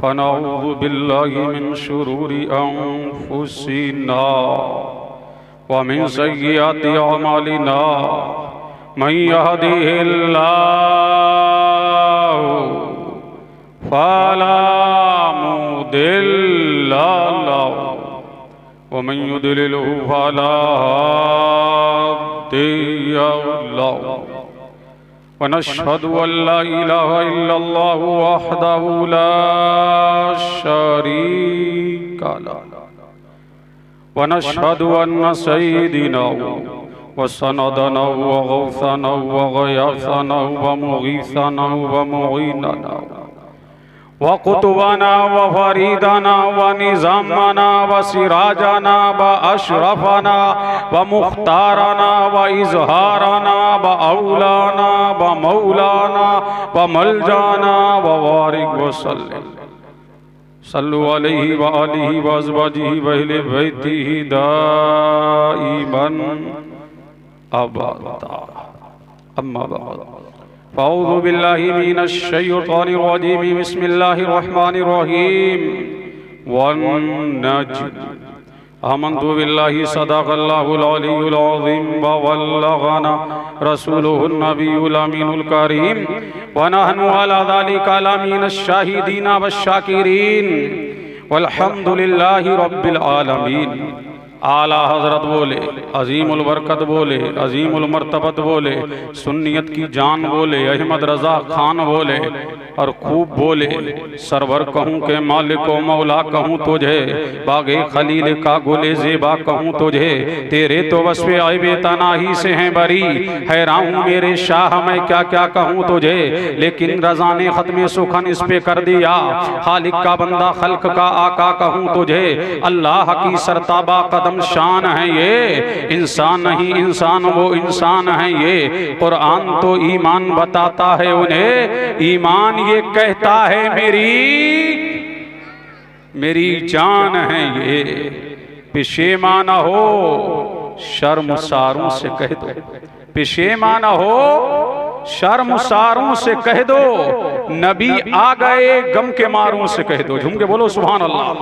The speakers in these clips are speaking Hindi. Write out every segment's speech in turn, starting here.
फनऊज़ु बिल्लाहि मिन शुरूरि अंफुसिना व मिन सय्यिआति अमालिना मन यहदिहिल्लाहु फला मुदिल्ल लहु व मन युद्लिलहु फला हादिय लहु व नशहदु अल्ला इलाहा इल्लल्लाहु वहदहु ला शरीका लहु व नशहदु अन्न सय्यिदना व सनदना व गौसना व गयासना व मुगीसना व मुईनना व कुतुबना व फरीदना व निज़ामना व सिराजना व अशरफना व मुख्तारना व इज़हारना व औलाना व मौलाना व मलजाना व वारिक व सल्लु अलैहि व आलिहि व अज़वाजिहि व अहले बैतिहि दाइमन अबदा। अम्मा बाद फ़अऊज़ु बिल्लाहि मिनश शैतानिर रजीम बिस्मिल्लाहिर रहमानिर रहीम वन्नज्म आमन्तु बिल्लाहि सदक़ल्लाहुल अलियुल अज़ीम व बल्लगना रसूलुहुन नबियुल अमीनुल करीम व नहनु अला ज़ालिका लमिनश शाहिदीन वश्शाकिरीन वल्हम्दुलिल्लाहि रब्बिल आलमीन। आला हजरत बोले, अजीमुल बरकत बोले, अजीमुल मर्तबत बोले, सुन्नियत की जान बोले, अहमद रजा खान बोले और खूब बोले, सरवर कहूँ के मालिक व मौला कहूँ तुझे, बागे खलील का गुले ज़ेबा कहूँ तुझे, तेरे तो वस्फ़े आइबे तनाही से हैं बरी, हैरान हूँ मेरे शाह मैं क्या क्या कहूँ तुझे, लेकिन रज़ा ने ख़त्म सुखन इस पे कर दिया, खालिक का बंदा खल्क का आका कहूँ तुझे, अल्लाह की सरताबा कदम शान है ये, इंसान नहीं इंसान वो इंसान है ये, कुरान तो ईमान बताता है उन्हें, ईमान ये कहता है मेरी जान है ये, पेशेमाना हो शर्मसारों से कह दो, पेशेमाना हो शर्मसारों से कह दो, नबी आ गए गम के मारों से कह दो, झूम के बोलो सुभान अल्लाह।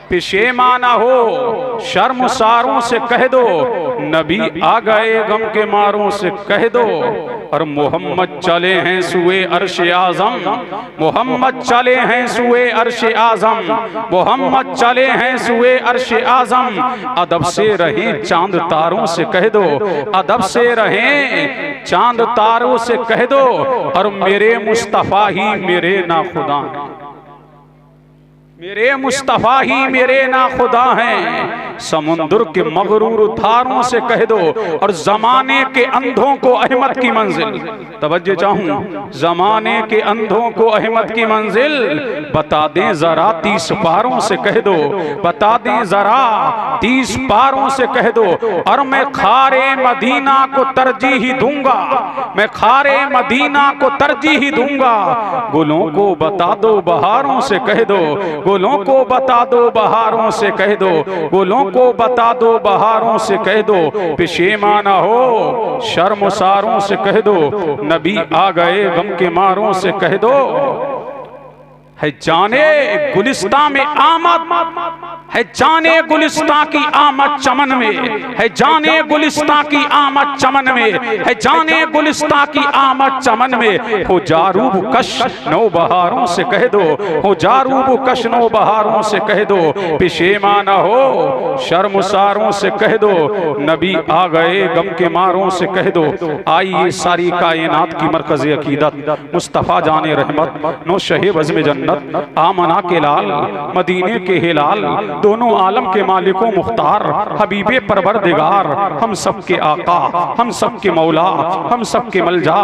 पेशेमाना हो शर्मसारों से कह दो, नबी आ गए गम के मारों से कह दो, और मोहम्मद चले हैं सुए अर्श आज़म, मोहम्मद चले हैं सुए अर्श आज़म, मोहम्मद चले हैं सुए अर्श आज़म, अदब से रहें चांद तारों से कह दो, अदब से रहें चांद तारों से कह दो, और मेरे मुस्तफ़ा ही मेरे ना खुदा, मेरे मुस्तफ़ा ही मेरे ना खुदा हैं, समुंदर के मगरूर धारों से कह दो, और जमाने के अंधों को अहमद की मंजिल, तवज्जो चाहूं, जमाने के अंधों को अहमद की मंजिल बता दें जरा 30 पारों से कह दो, बता दें जरा 30 पारों से कह दो, और मैं खारे मदीना को तरजीह दूंगा, मैं खारे मदीना को तरजीह दूंगा, गुलों को बता दो बहारों से कह दो, गुलों को बता दो बहारों से कह दो, गुलों को बता दो बहारों से कह दो, पेशेमाना हो शर्मसारों से कह दो, नबी आ गए गम के मारों से कह दो, है जाने गुलिस्ता में आमद, है जाने गुलिस्ता की आमद चमन में, है जाने गुलिस्ता की आमद चमन में, है जाने गुलिस्ता की आमद चमन में, हो जारूब कश नौ बहारों से कह दो, हो जारूब कश नौ बहारों से कह दो, पेशेमाना हो शर्मसारों से कह दो, नबी आ गए गम के मारों से कह दो। आइए सारी कायनात की मरकज़ अकीदत मुस्तफ़ा जाने रहमत नो शहे बज़्म जन्नत आमना के लाल मदीने के हिलाल, दोनों आलम के मालिकों मुख्तार हबीबे परवरदिगार, हम सब के आका, हम सब के मौला, हम सब के मलजा,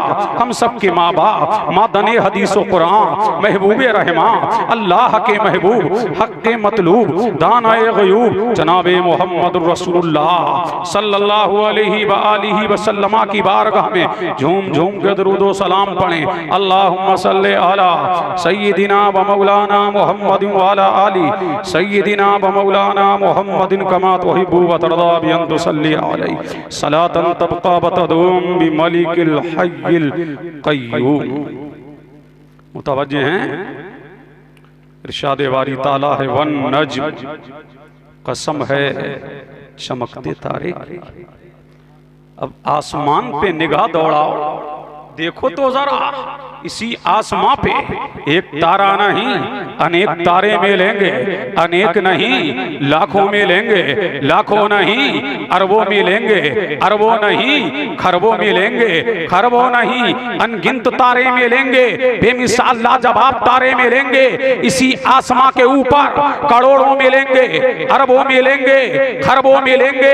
हम सब के माँ बाप, मादने हदीस व कुरान, महबूबे रहमान, अल्लाह के महबूब, हक के मतलूब, दानाए गयूब, जनाबे मोहम्मद रसूलुल्लाह सल्लल्लाहु अलैहि व आलिहि वसल्लम की बारगाह में झूम झूम के दरूद व सलाम पढ़ें। अल्लाहुम्मा सल्ली अला सय्यिदिना व मौलाना मुहम्मद व अला आलि सय्यिदिना व मौलाना मुहम्मदिन कमा तुहिब्बु व तर्दा बि अन तुसल्ली अलैहि सलातन तबका व तदूम बि मलिकिल हय्यिल क़य्यूम। मुतवज्जे हैं इरशाद वारी ताला है वन नज्म, कसम है चमकते तारे की। अब आसमान पे निगाह दौड़ाओ, देखो तो जरा इसी आसमां पे एक तारा नहीं अनेक तारे मिलेंगे, अनेक नहीं लाखों मिलेंगे, लाखों नहीं अरबों मिलेंगे, अरबों नहीं खरबों मिलेंगे, खरबों नहीं अनगिनत तारे मिलेंगे, बेमिसाल लाजवाब तारे मिलेंगे। इसी आसमां के ऊपर करोड़ों मिलेंगे, अरबों मिलेंगे, खरबों मिलेंगे,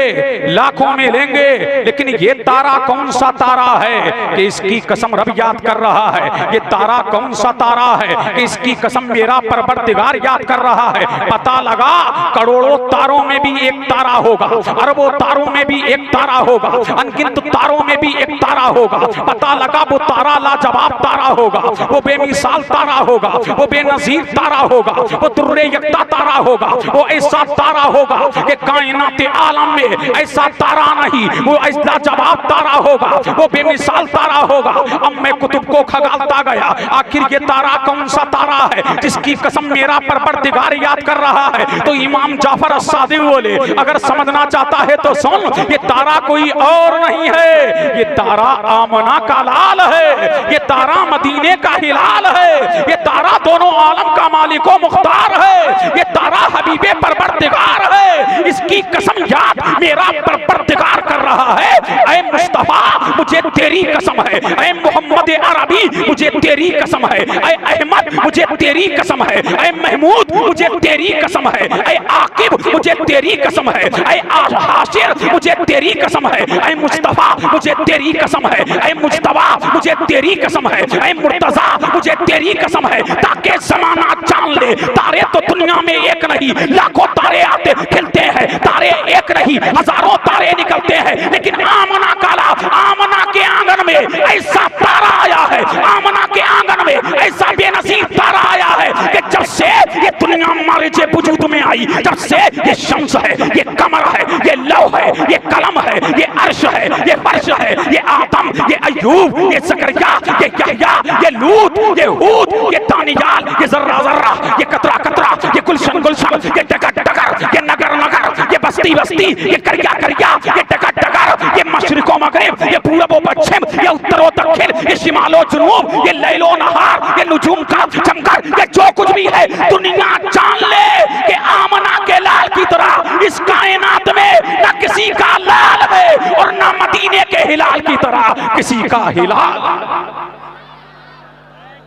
लाखों मिलेंगे, लेकिन ये तारा कौन सा तारा है कि इसकी कसम रब याद कर रहा है। ये तारा कौन सा तारा है कि इसकी कसम मेरा परवरदिगार याद कर रहा है। पता लगा करोड़ों तारों में भी एक तारा होगा, अरबों तारों में भी एक तारा होगा, अनगिनत तारों में भी एक तारा होगा। पता लगा वो तारा लाजवाब तारा होगा, वो बेमिसाल तारा होगा, वो बेनजीर तारा होगा, वो दुर्रे यक्ता तारा होगा, वो ऐसा तारा होगा कि कायनात आलम में ऐसा तारा नहीं, वो ऐसा लाजवाब तारा होगा, वो बेमिसाल तारा होगा। अब मैं कुतुब को खगालता गया, आखिर ये तारा कौन सा तारा है जिसकी कसम मेरा परवरदिगार याद कर रहा है। तो इमाम जाफर अस्सादिक बोले अगर समझना चाहता है तो सुन, ये तारा कोई और नहीं है, ये तारा आमना का लाल है, ये तारा मदीने का हिलाल है, ये तारा दोनों आलम का मालिको मुख्तार है, ये तारा हबीबे परवरदिगार है। इसकी कसम याद मेरा परवरदिगार कर रहा है। ऐ मुस्तफा मुझे तेरी कसम है, ऐ मोहम्मद अरबी मुझे तेरी कसम है, ऐ अहमद मुझे तेरी कसम है, ऐ महमूद मुझे तेरी कसम है, ऐ आकिब मुझे तेरी कसम है, ऐ हाशिर मुझे तेरी कसम है, ऐ मुस्तफा मुझे तेरी कसम है, ऐ मुज्तबा मुझे तेरी कसम है, ऐ मुर्तजा मुझे तेरी कसम है। ताकि जमाना जान ले तारे तो दुनिया में एक नहीं, लाखों तारे आते खिलते हैं, तारे एक नहीं हजारों तारे निकलते हैं, लेकिन आमना काला आमना के आंगन में ऐसा तारा आया है, आमना के आंगन में ऐसा बेनजीर तारा आया है कि जब से ये दुनिया हमारे जे वजूद में आई, जब से ये शम्स है, ये कमर है, ये लौह है, ये कलम है, ये अर्श है, ये फर्श है, ये आदम, ये अय्यूब, ये ज़करिया, ये यहया, ये लूत, ये हूद, ये दानियाल, ये जर्रा जर्रा, ये कतरा कतरा, ये गुलशन गुलशन, ये डगर डगर, ये नगर नगर, ये बस्ती बस्ती, ये करिया करिया, ये डगर डगर, ये मशरिको मगरिब, ये पूरबो पश्चिम, ये उत्तरो दक्षिण, ये शिमालो जनूब, ये लैलो नहार, ये नुजूम का चमकर, ये जो कुछ भी है दुनिया जान ले कि आमना के लाल की तरह इस कायनात में न किसी का लाल है और न मदीने के हिलाल की तरह किसी का हिलाल।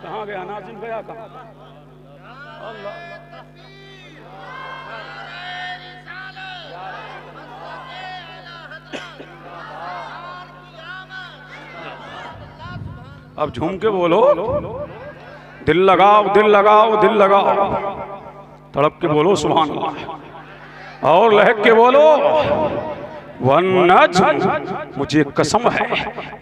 कहाँ गया नाज़िम, गया कहाँ? अब झूम के बोलो, दिल लगाओ दिल लगाओ दिल लगाओ, तड़प के बोलो सुभान अल्लाह, और लहक के बोलो वन्नज्म, मुझे कसम है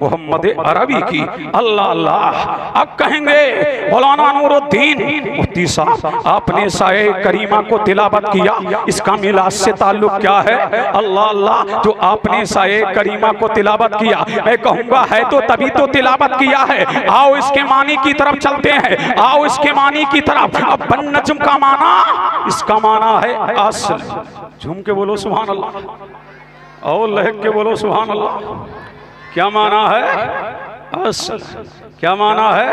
मोहम्मद अरबी की। अल्लाह अल्लाह। अब कहेंगे मौलाना नूरुद्दीन मुफ्ती साहब आपने साए करीमा को तिलावत किया, इसका मिलाद से ताल्लुक क्या है? अल्लाह अल्लाह, जो आपने साए करीमा को तिलावत किया, मैं कहूँगा है तो तभी तो तिलावत किया है। आओ इसके मानी की तरफ चलते हैं, आओ इसके मानी की तरफ। अब वन्नज्म का माना, इसका माना है असल। झूम के बोलो सुभान अल्लाह, और लहक के बोलो सुभान अल्लाह। क्या माना है? असल। क्या माना है?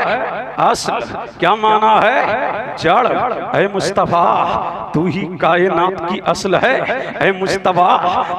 असल। क्या माना है? जड़। ऐ मुस्तफा तू ही कायनात की असल है, ऐ मुस्तफा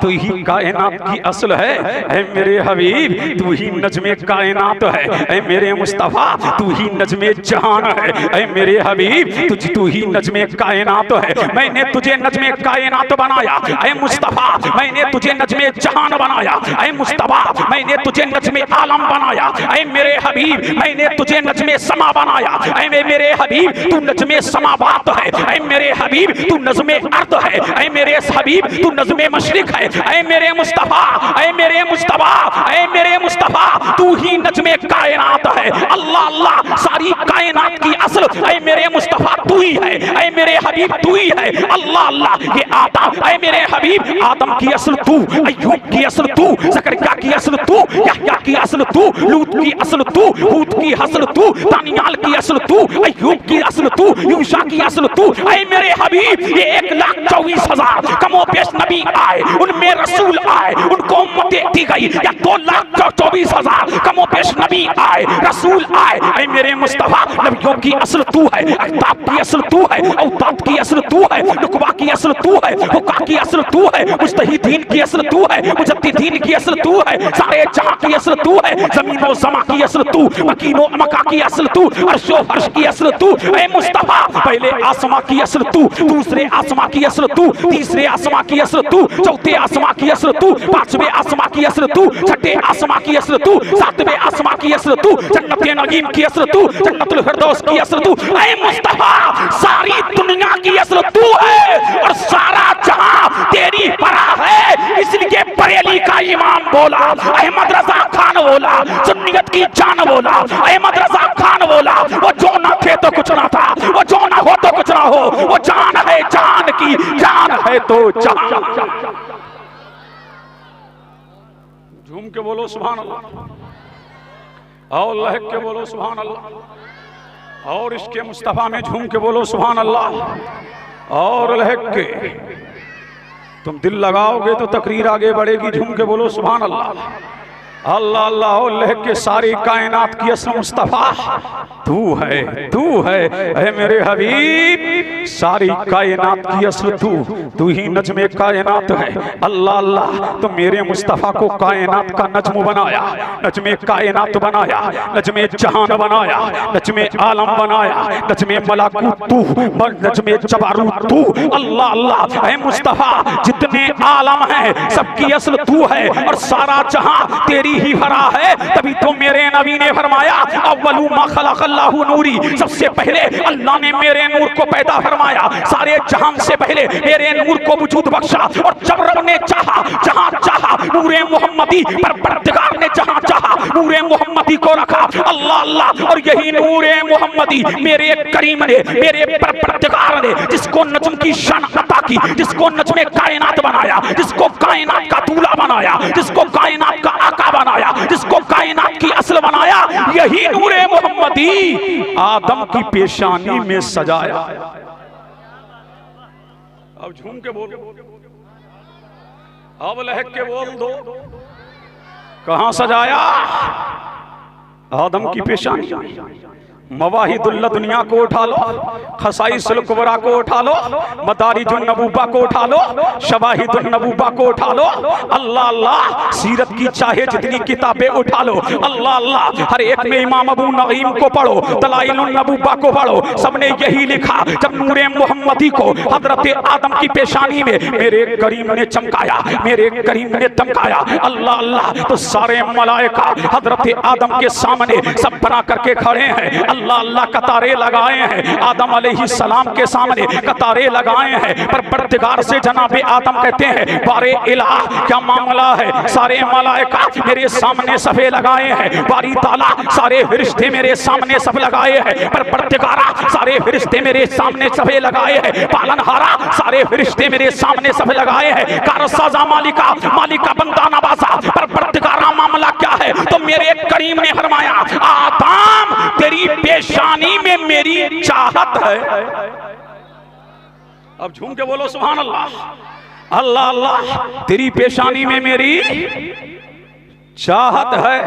तू ही कायनात की असल है, ऐ मेरे हबीब तू ही नज़्मे कायनात है, ऐ मेरे मुस्तफा तू ही नज़्मे जहान है, ऐ मेरे हबीब तू ही नज़्मे कायनात है। मैंने तुझे नज़्मे कायनात बनाया, ऐ मुस्तफा मैंने तुझे नज़्मे जहान बनाया, ऐ मुस्तफा मैंने तुझे नज़्मे आलम बनाया, ऐ मेरे हबीब मैंने तुझे नज़्मे समा बनाया, ऐ मेरे हबीब तू नज़्मे समावात है, ऐ मेरे हबीब तू नज़्मे अर्द है, ऐ मेरे हबीब तू नज़्मे मशरिक है, ऐ मेरे मुस्तफा ऐ मेरे मुस्तफा ऐ मेरे मुस्तफा तू ही नज़्मे कायनात है। अल्लाह अल्लाह, सारी कायनात की असल ऐ मेरे मुस्तफा तू ही है, ऐ मेरे हबीब तू ही है। अल्लाह अल्लाह, ये आदम ऐ मेरे हबीब आदम की असल तू, अय्यूब की असल तू, ज़करिया की असल तू, यहया की असल तू, लूत की असल तू, लूत की असल तू, दानियाल की असल तू, अय्यूब की असल तू, यूशा की असल तू। ऐ मेरे हबीब, ये 1,24,000 कमोबेश नबी आए, उनमें रसूल आए, उनको उम्मतें दी गई, या 2,24,000 कमोबेश नबी आए, रसूल आए। ऐ मेरे मुस्तफा, नबियों की असल तू है, अख्ताब की असल तू है, औताद की असल तू है, नुकबा की असल तू है, हुक्का की असल तू है, मुस्तहीदीन की असल तू है, मुजद्दिदीन की असल तू है, सारे जहां की असल तू है, जमीनो समा की असल तू, मकीनो मका की असल तू, अर्शो फर्श की असल तू। ऐ मुस्तफा, पहले आसमां की असल तू, दूसरे आसमां की असल तू, तीसरे आसमां की असल तू, चौथे आसमां की असल तू, पांचवें आसमां की असल तू, छठे आसमां की असल तू, सातवें आसमां की असल तू, जन्नत नईम की असल तू, जन्नतुल फिरदौस की असल तू। ऐ मुस्तफा, सारी दुनिया की असल तू है और सारा जहां तेरी परा है। इसलिए बरेली का इमाम बोला, अहमद रजा खान बोला, सुन्नियत की जान बोला, अहमद रजा खान बोला, वो जो ना थे तो कुछ ना था, वो जो ना हो तो कुछ ना हो, वो जान है जान की, जान है तो जान। झूम के बोलो सुभान अल्लाह, और लहक के बोलो सुभान अल्लाह, और इसके मुस्तफा में झूम के बोलो सुभान अल्लाह, और लहक के। तुम दिल लगाओगे तो तकरीर आगे बढ़ेगी। झूम के बोलो सुभान अल्लाह, अल्लाह अल्लाह अल्लाह के। सारी कायनात की असल मुस्तफा तू है, तू है। ऐ मेरे हबीब, सारी कायनात की असल तू ही नज्मे कायनात है। अल्लाह अल्लाह, तो मेरे मुस्तफा को कायनात का नज्म बनाया, नज्मे कायनात बनाया, नज्मे जहान बनाया, नज्मे आलम बनाया, नज्मे मलाकुत तू, नज्मे जबारूत तू। अल्लाह अल्लाह, ऐ मुस्तफा, जितने आलम हैं सबकी असल तू है और सारा जहां तेरी ही भरा है। तभी तो मेरे नबी ने फरमाया, अव्वलु मा खलक़ल्लाहु नूरी, सबसे पहले अल्लाह ने मेरे नूर को पैदा फरमाया, सारे जहां से पहले मेरे नूर को वजूद बख्शा। और जब रब ने चाहा, जहां चाहा, नूरे मोहम्मदी पर परवरदिगार ने जहां चाहा नूरे मोहम्मदी को रखा। अल्लाह अल्लाह, और यही नूरे मोहम्मदी मेरे करीम ने, मेरे परवरदिगार ने, जिसको नज्म की शान अता की, जिसको नज्मे कायनात बनाया, जिसको कायनात का दूल्हा बनाया, जिसको कायनात का आका बनाया, जिसको कायनात की असल बनाया, यही नूरे मोहम्मदी आदम की पेशानी में सजाया। अब झूम के बोलो, अब लहक के बोल दो, कहां सजाया? आदम की पेशानी। मवाहिदुल्ला दुनिया को उठा लो, खसाइसुल कुबरा को उठा लो, मदारिजुन नबूबा को उठा लो, शवाहिदुन नबूबा को उठा लो। अल्लाह अल्लाह, सीरत की चाहे जितनी किताबें उठा लो। अल्लाह अल्लाह, हर एक में इमाम अबू नईम को पढ़ो, दलाइलुन नबूबा को पढ़ो, सबने यही लिखा। जब नूरे मोहम्मदी को हजरत आदम की पेशानी में मेरे करीम ने चमकाया, मेरे करीम ने दमकाया। अल्लाह अल्लाह, तो सारे मलाइका हजरत आदम के सामने सब बना करके खड़े हैं। अल्लाह अल्लाह, कतारे लगाए हैं आदम अलैहिस्सलाम के सामने, कतारे लगाए हैं। पर परवरदिगार से जनाबे आदम कहते हैं, बारे इलाह, क्या मामला है? सारे मलाइका मेरे सामने सफे लगाए हैं, बारी ताला सारे फरिश्ते मेरे सामने सब लगाए हैं। पर परवरदिगारा, सारे फरिश्ते मेरे सामने सफे लगाए हैं। पालनहारा, सारे फरिश्ते मेरे सामने सब लगाए हैं। कारसाजा मालिका, मालिका बंदा नवाजा, पर परवरदिगारा मामला क्या है? तो मेरे करीम ने फरमाया, आदम तेरी पेशानी में मेरी चाहत है। अब झूम के बोलो सुभान अल्लाह, अल्लाह अल्लाह, तेरी पेशानी में मेरी चाहत है।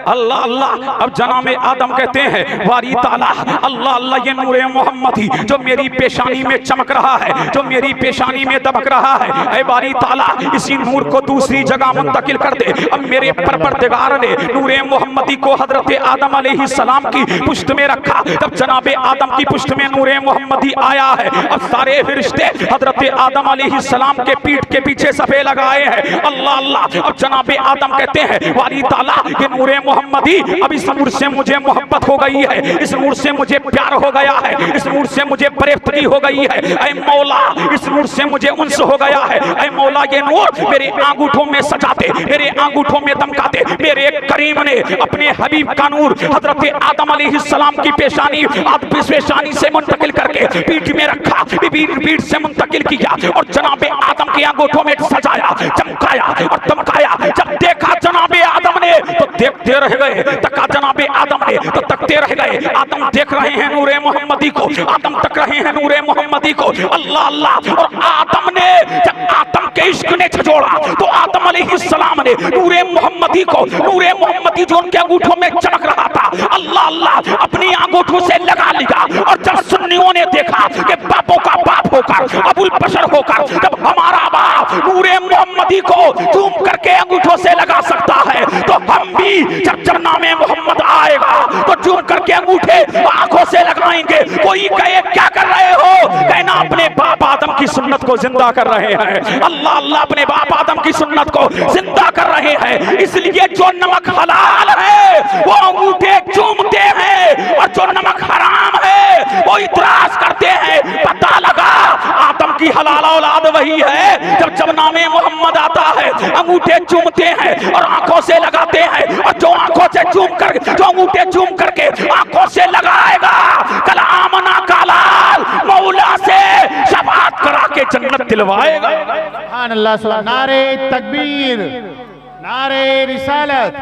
अल्लाह अल्लाह, अब जनाब आदम कहते हैं, वारी ताला, अल्लाह अल्लाह, ये नूरे मोहम्मदी जो मेरी पेशानी में चमक रहा है, जो मेरी पेशानी में दमक रहा है, ऐ वारी ताला, इसी नूर को दूसरी जगह मुंतकिल कर दे। अब मेरे परवरदिगार ने नूरे मोहम्मदी को हजरत आदम अलैहिस्सलाम की पुष्ट में रखा। जब जनाब आदम की पुष्ट में नूरे मोहम्मदी आया है, अब सारे फरिश्ते हजरत आदम अलैहिस्सलाम के पीठ के पीछे सफे लगाए हैं। अल्लाह अल्लाह, अब जनाब आदम कहते हैं, वाली ताला, ये नूरे मोहम्मदी, अब इस नूर से मुझे मोहब्बत हो गई है, इस नूर से मुझे प्यार हो गया है, इस नूर से मुझे प्रेफ्तगी हो गई है। ऐ मौला, इस नूर से मुझे उन्स हो गया है। ऐ मौला, ये नूर मेरे आंगूठों में सजाते, मेरे आंगूठों में दमकाते। मेरे करीम ने अपने हबीब का नूर हजरत आदम अलैहिस्सलाम की पेशानी से मुंतकिल करके पीठ में रखा, पीठ से मुंतकिल किया और जनाब आदम के आंगूठों में सजाया, चमकाया और दमकाया। जब देखा जनाब आदम ने, तो देखते रह गए। तका जनाबे आदम ने तो तकते रह गए। आदम देख रहे हैं नूरे मोहम्मदी को, आदम तक रहे हैं नूरे मोहम्मदी को। अल्लाह अल्लाह। और आदम ने जब आदम के इश्क ने झंझोड़ा तो आदम अलैहिस्सलाम ने नूरे मोहम्मदी को, नूरे मोहम्मदी जो उनके अंगूठों में चमक रहा था, अल्लाह अल्लाह, अपनी अंगूठों से लगा लिया। और जब सुन्नियों ने देखा कि बापों का बाप होकर, अबुल बशर होकर, जब हमारा बाप नूरे मोहम्मदी को चूम करके अंगूठों से लगा सकता है, तो हम भी जब नामे मोहम्मद आएगा तो चूम करके अंगूठे आंखों से लगाएंगे। कोई कहे क्या कर रहे हो? कहना अपने बाप आदम की सुन्नत को जिंदा कर रहे हैं। अल्लाह अल्लाह, अपने बाप आदम की सुन्नत को जिंदा कर रहे हैं। इसलिए जो नमक हलाल है वो अंगूठे चूमते हैं, और जो नमक हराम है वो इतराज करते हैं। पता लगा आदम की हलाल औलाद वही है। जब नामे मोहम्मद आता है अंगूठे चूमते हैं और आंखों से लगाते हैं। और जो आंखों से चूम कर, जो अंगूठे चूम करके आंखों से लगाएगा, कल आमना का लाल मौला से शफाअत करा के जन्नत दिलवाएगा। सुभान अल्लाह। सुभान नारे तकबीर, नारे रिसालत,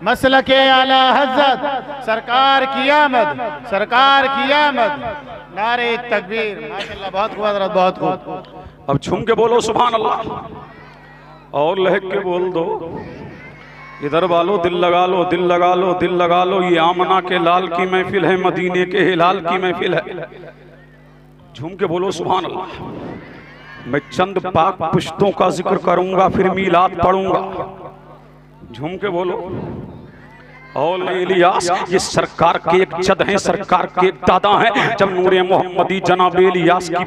मसलके आला हज़रत, सरकार की आमद, सरकार की आमद, नारे तकबीर। माशाअल्लाह, बहुत खूब हज़रत, बहुत खूब। अब झूम के बोलो सुभान अल्लाह, और लहक के बोल दो। इधर वालो दिल लगा लो, दिल लगा लो, दिल लगा लो। ये आमना के लाल की महफिल है, मदीने के हिलाल की महफिल है। झूम के बोलो सुभान अल्लाह। मैं चंद पाक पुश्तों का जिक्र करूंगा, फिर मीलाद पढ़ूंगा। झूम के बोलो। और इलियास ये सरकार के एक जद हैं, सरकार के एक दादा हैं। जब नूरे मोहम्मदी जनाब इलियास की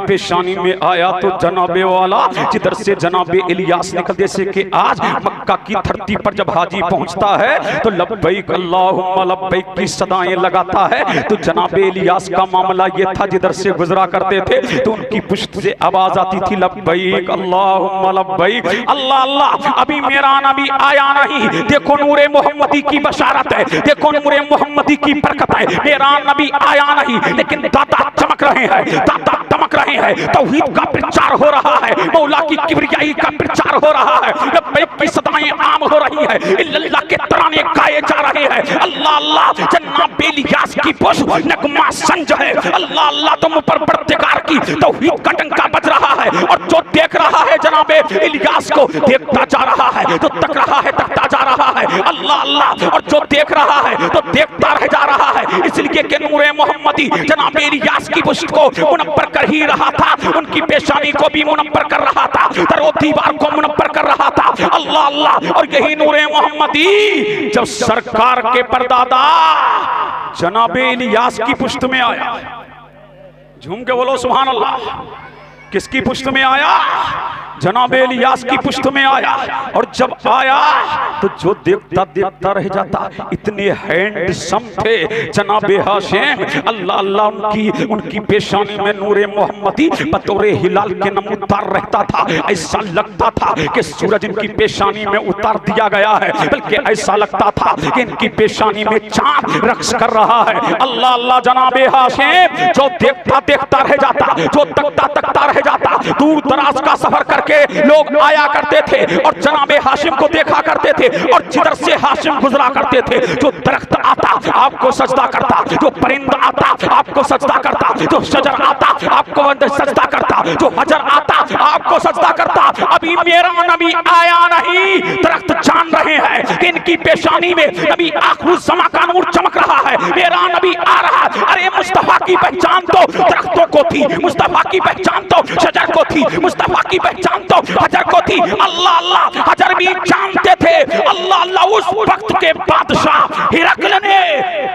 पेशानी में आया तो जनाबे वाला जिधर से जनाबे इलियास निकलते से कि आज मक्का की धरती पर जब हाजी पहुंचता है तो लब्बैक अल्लाहुम्मा लब्बैक की सदाएं लगाता है। तो जनाबे इलियास का मामला ये था, जिधर से गुजरा करते थे तो उनकी पुश्त से आवाज आती थी लब्बैक अल्लाहुम्मा लब्बैक। अल्लाह अल्लाह, अभी मेरा नबी आया नहीं। देखो नूरे मोहम्मदी की बशारत है, देखो नूरे मोहम्मदी की बरकत है। मेरा नबी आया नहीं, लेकिन दाता चमक रहे हैं, दाता दमक रहे हैं। तौहीद का प्रचार हो रहा है, मौला की किबरियाई का प्रचार हो रहा है। लब्बैक की सदाएं आम हो रही है, इल्लल्लाह के तराने गाए जा रहे हैं। अल्लाह अल्लाह, जनाब इलियास की पुश्त नगमा संज है। अल्लाह अल्लाह, तुम ऊपर परवरदिगार की तौहीद का डंका बज रहा है। और जो देख रहा है जनाब इलियास को, देखता जा रहा है, तो तक रहा है, तकता जा रहा है। अल्लाह अल्लाह, और जो देख रहा है तो देखता रह जा रहा है। इसलिए कि नूरे मोहम्मदी जनाब इलियास की पुश्त को मुनव्वर कर ही रहा था, उनकी पेशानी को भी मुनव्वर कर रहा था, दरो दीवार को मुनव्वर कर रहा था। अल्लाह अल्लाह, और यही नूरे मोहम्मदी जब सरकार के परदादा जनाब इलियास की पुश्त में आया। झूम के बोलो सुभान अल्लाह। किसकी पुश्त में आया? जनाब इलियास की पुश्त में आया। और जब आया तो जो देखता देखता रह जाता, इतने हैंडसम थे जनाब हाशिम। अल्लाह अल्लाह, उनकी पेशानी में नूरे मोहम्मदी बतौरे हिलाल के नमूदार रहता था। ऐसा लगता था कि सूरज इनकी पेशानी में उतार दिया गया है, बल्कि ऐसा लगता था कि इनकी पेशानी में चांद रक्स कर रहा है। अल्लाह अल्लाह, जनाब हाशिम जो देखता देखता रह जाता, जो तकता तकता रह जाता। दूर दराज का सफर करके लोग आया करते थे और जनाबे हाशिम को देखा करते थे। और जिधर से हाशिम गुजरा करते थे, जो दरख्त आता आपको सजदा करता, जो परिंदा आता आपको सजदा करता, जो शजर आता आपको सजदा करता, जो हजर आता आपको सजदा करता। अभी मेरा नबी आया नहीं, दरख्त जान रहे हैं कि इनकी पेशानी में नबी आखिरुज़्ज़मा का नूर चमक रहा है। मेरा नबी आ रहा है। अरे मुस्तफा की पहचान तो दरख्तों को थी, मुस्तफा की पहचान तो शजर को थी, मुस्तफा की पहचान तो हजर को थी। अल्लाह अल्लाह, हजर भी जानते थे। अल्लाह अल्लाह, उस वक्त के बादशाह हिरकल ने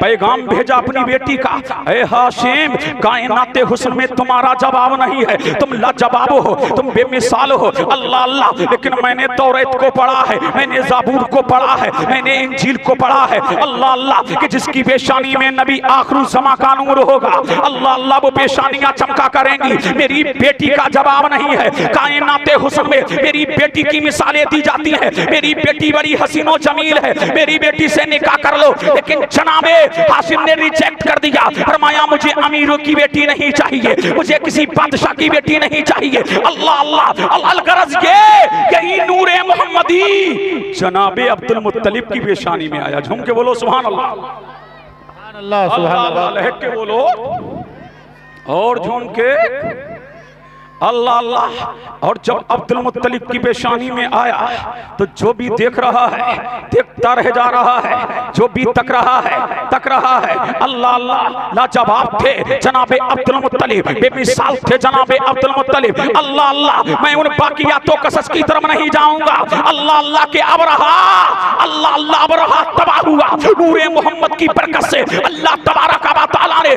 पैगाम भेजा अपनी बेटी का, ऐ हाशिम, कायनाते हुस्न में तुम्हारा जवाब नहीं है, तुम लाजवाब हो, तुम बेमिसाल हो। अल्लाह अल्लाह, लेकिन मैंने तौरात को पढ़ा है, मैंने ज़बूर को पढ़ा है, मैंने इंजील को पढ़ा है। अल्लाह अल्लाह, कि जिसकी पेशानी में नबी आखिरुज़्ज़मा का नूर होगा, अल्लाह अल्लाह, वो पेशानियां चमका करेंगी। मेरी बेटी का जवाब नहीं है। कायनाते हुस्न में मेरी बेटी की मिसालें दी जाती हैं। मेरी बेटी बड़ी हसीनो जमील है, मेरी बेटी से निकाह कर लो। लेकिन जनाबे हाशिम ने रिजेक्ट कर दिया, फरमाया मुझे अमीरों की बेटी नहीं चाहिए, मुझे किसी बादशाह की बेटी नहीं चाहिए। अल्लाह अल्लाह, अल्लाह अलगरज के यही नूरे मोहम्मदी जनाबे अब्दुल मुत्तलिब की पेशानी में आया। झूम के बोलो सुभान अल्लाह, अल्लाह लहक के बोलो और झूम के अल्लाह अल्लाह। और जब अब्दुल मुत्तलिब की पेशानी में आया तो जो भी देख रहा है देखता रह जा रहा है, जो भी तक रहा है। अल्लाह अल्लाह लाजवाब थे जनाबे अब्दुल मुत्तलिब, बेमिसाल थे जनाबे अब्दुल मुत्तलिब। अल्लाह अल्लाह, मैं उन बाकियातो कसस की तरफ नहीं जाऊंगा। अल्लाह अल्लाह के अबरहा तबाह हुआ नूरे मोहम्मद की बरकत से। अल्लाह तबारक व तआला ने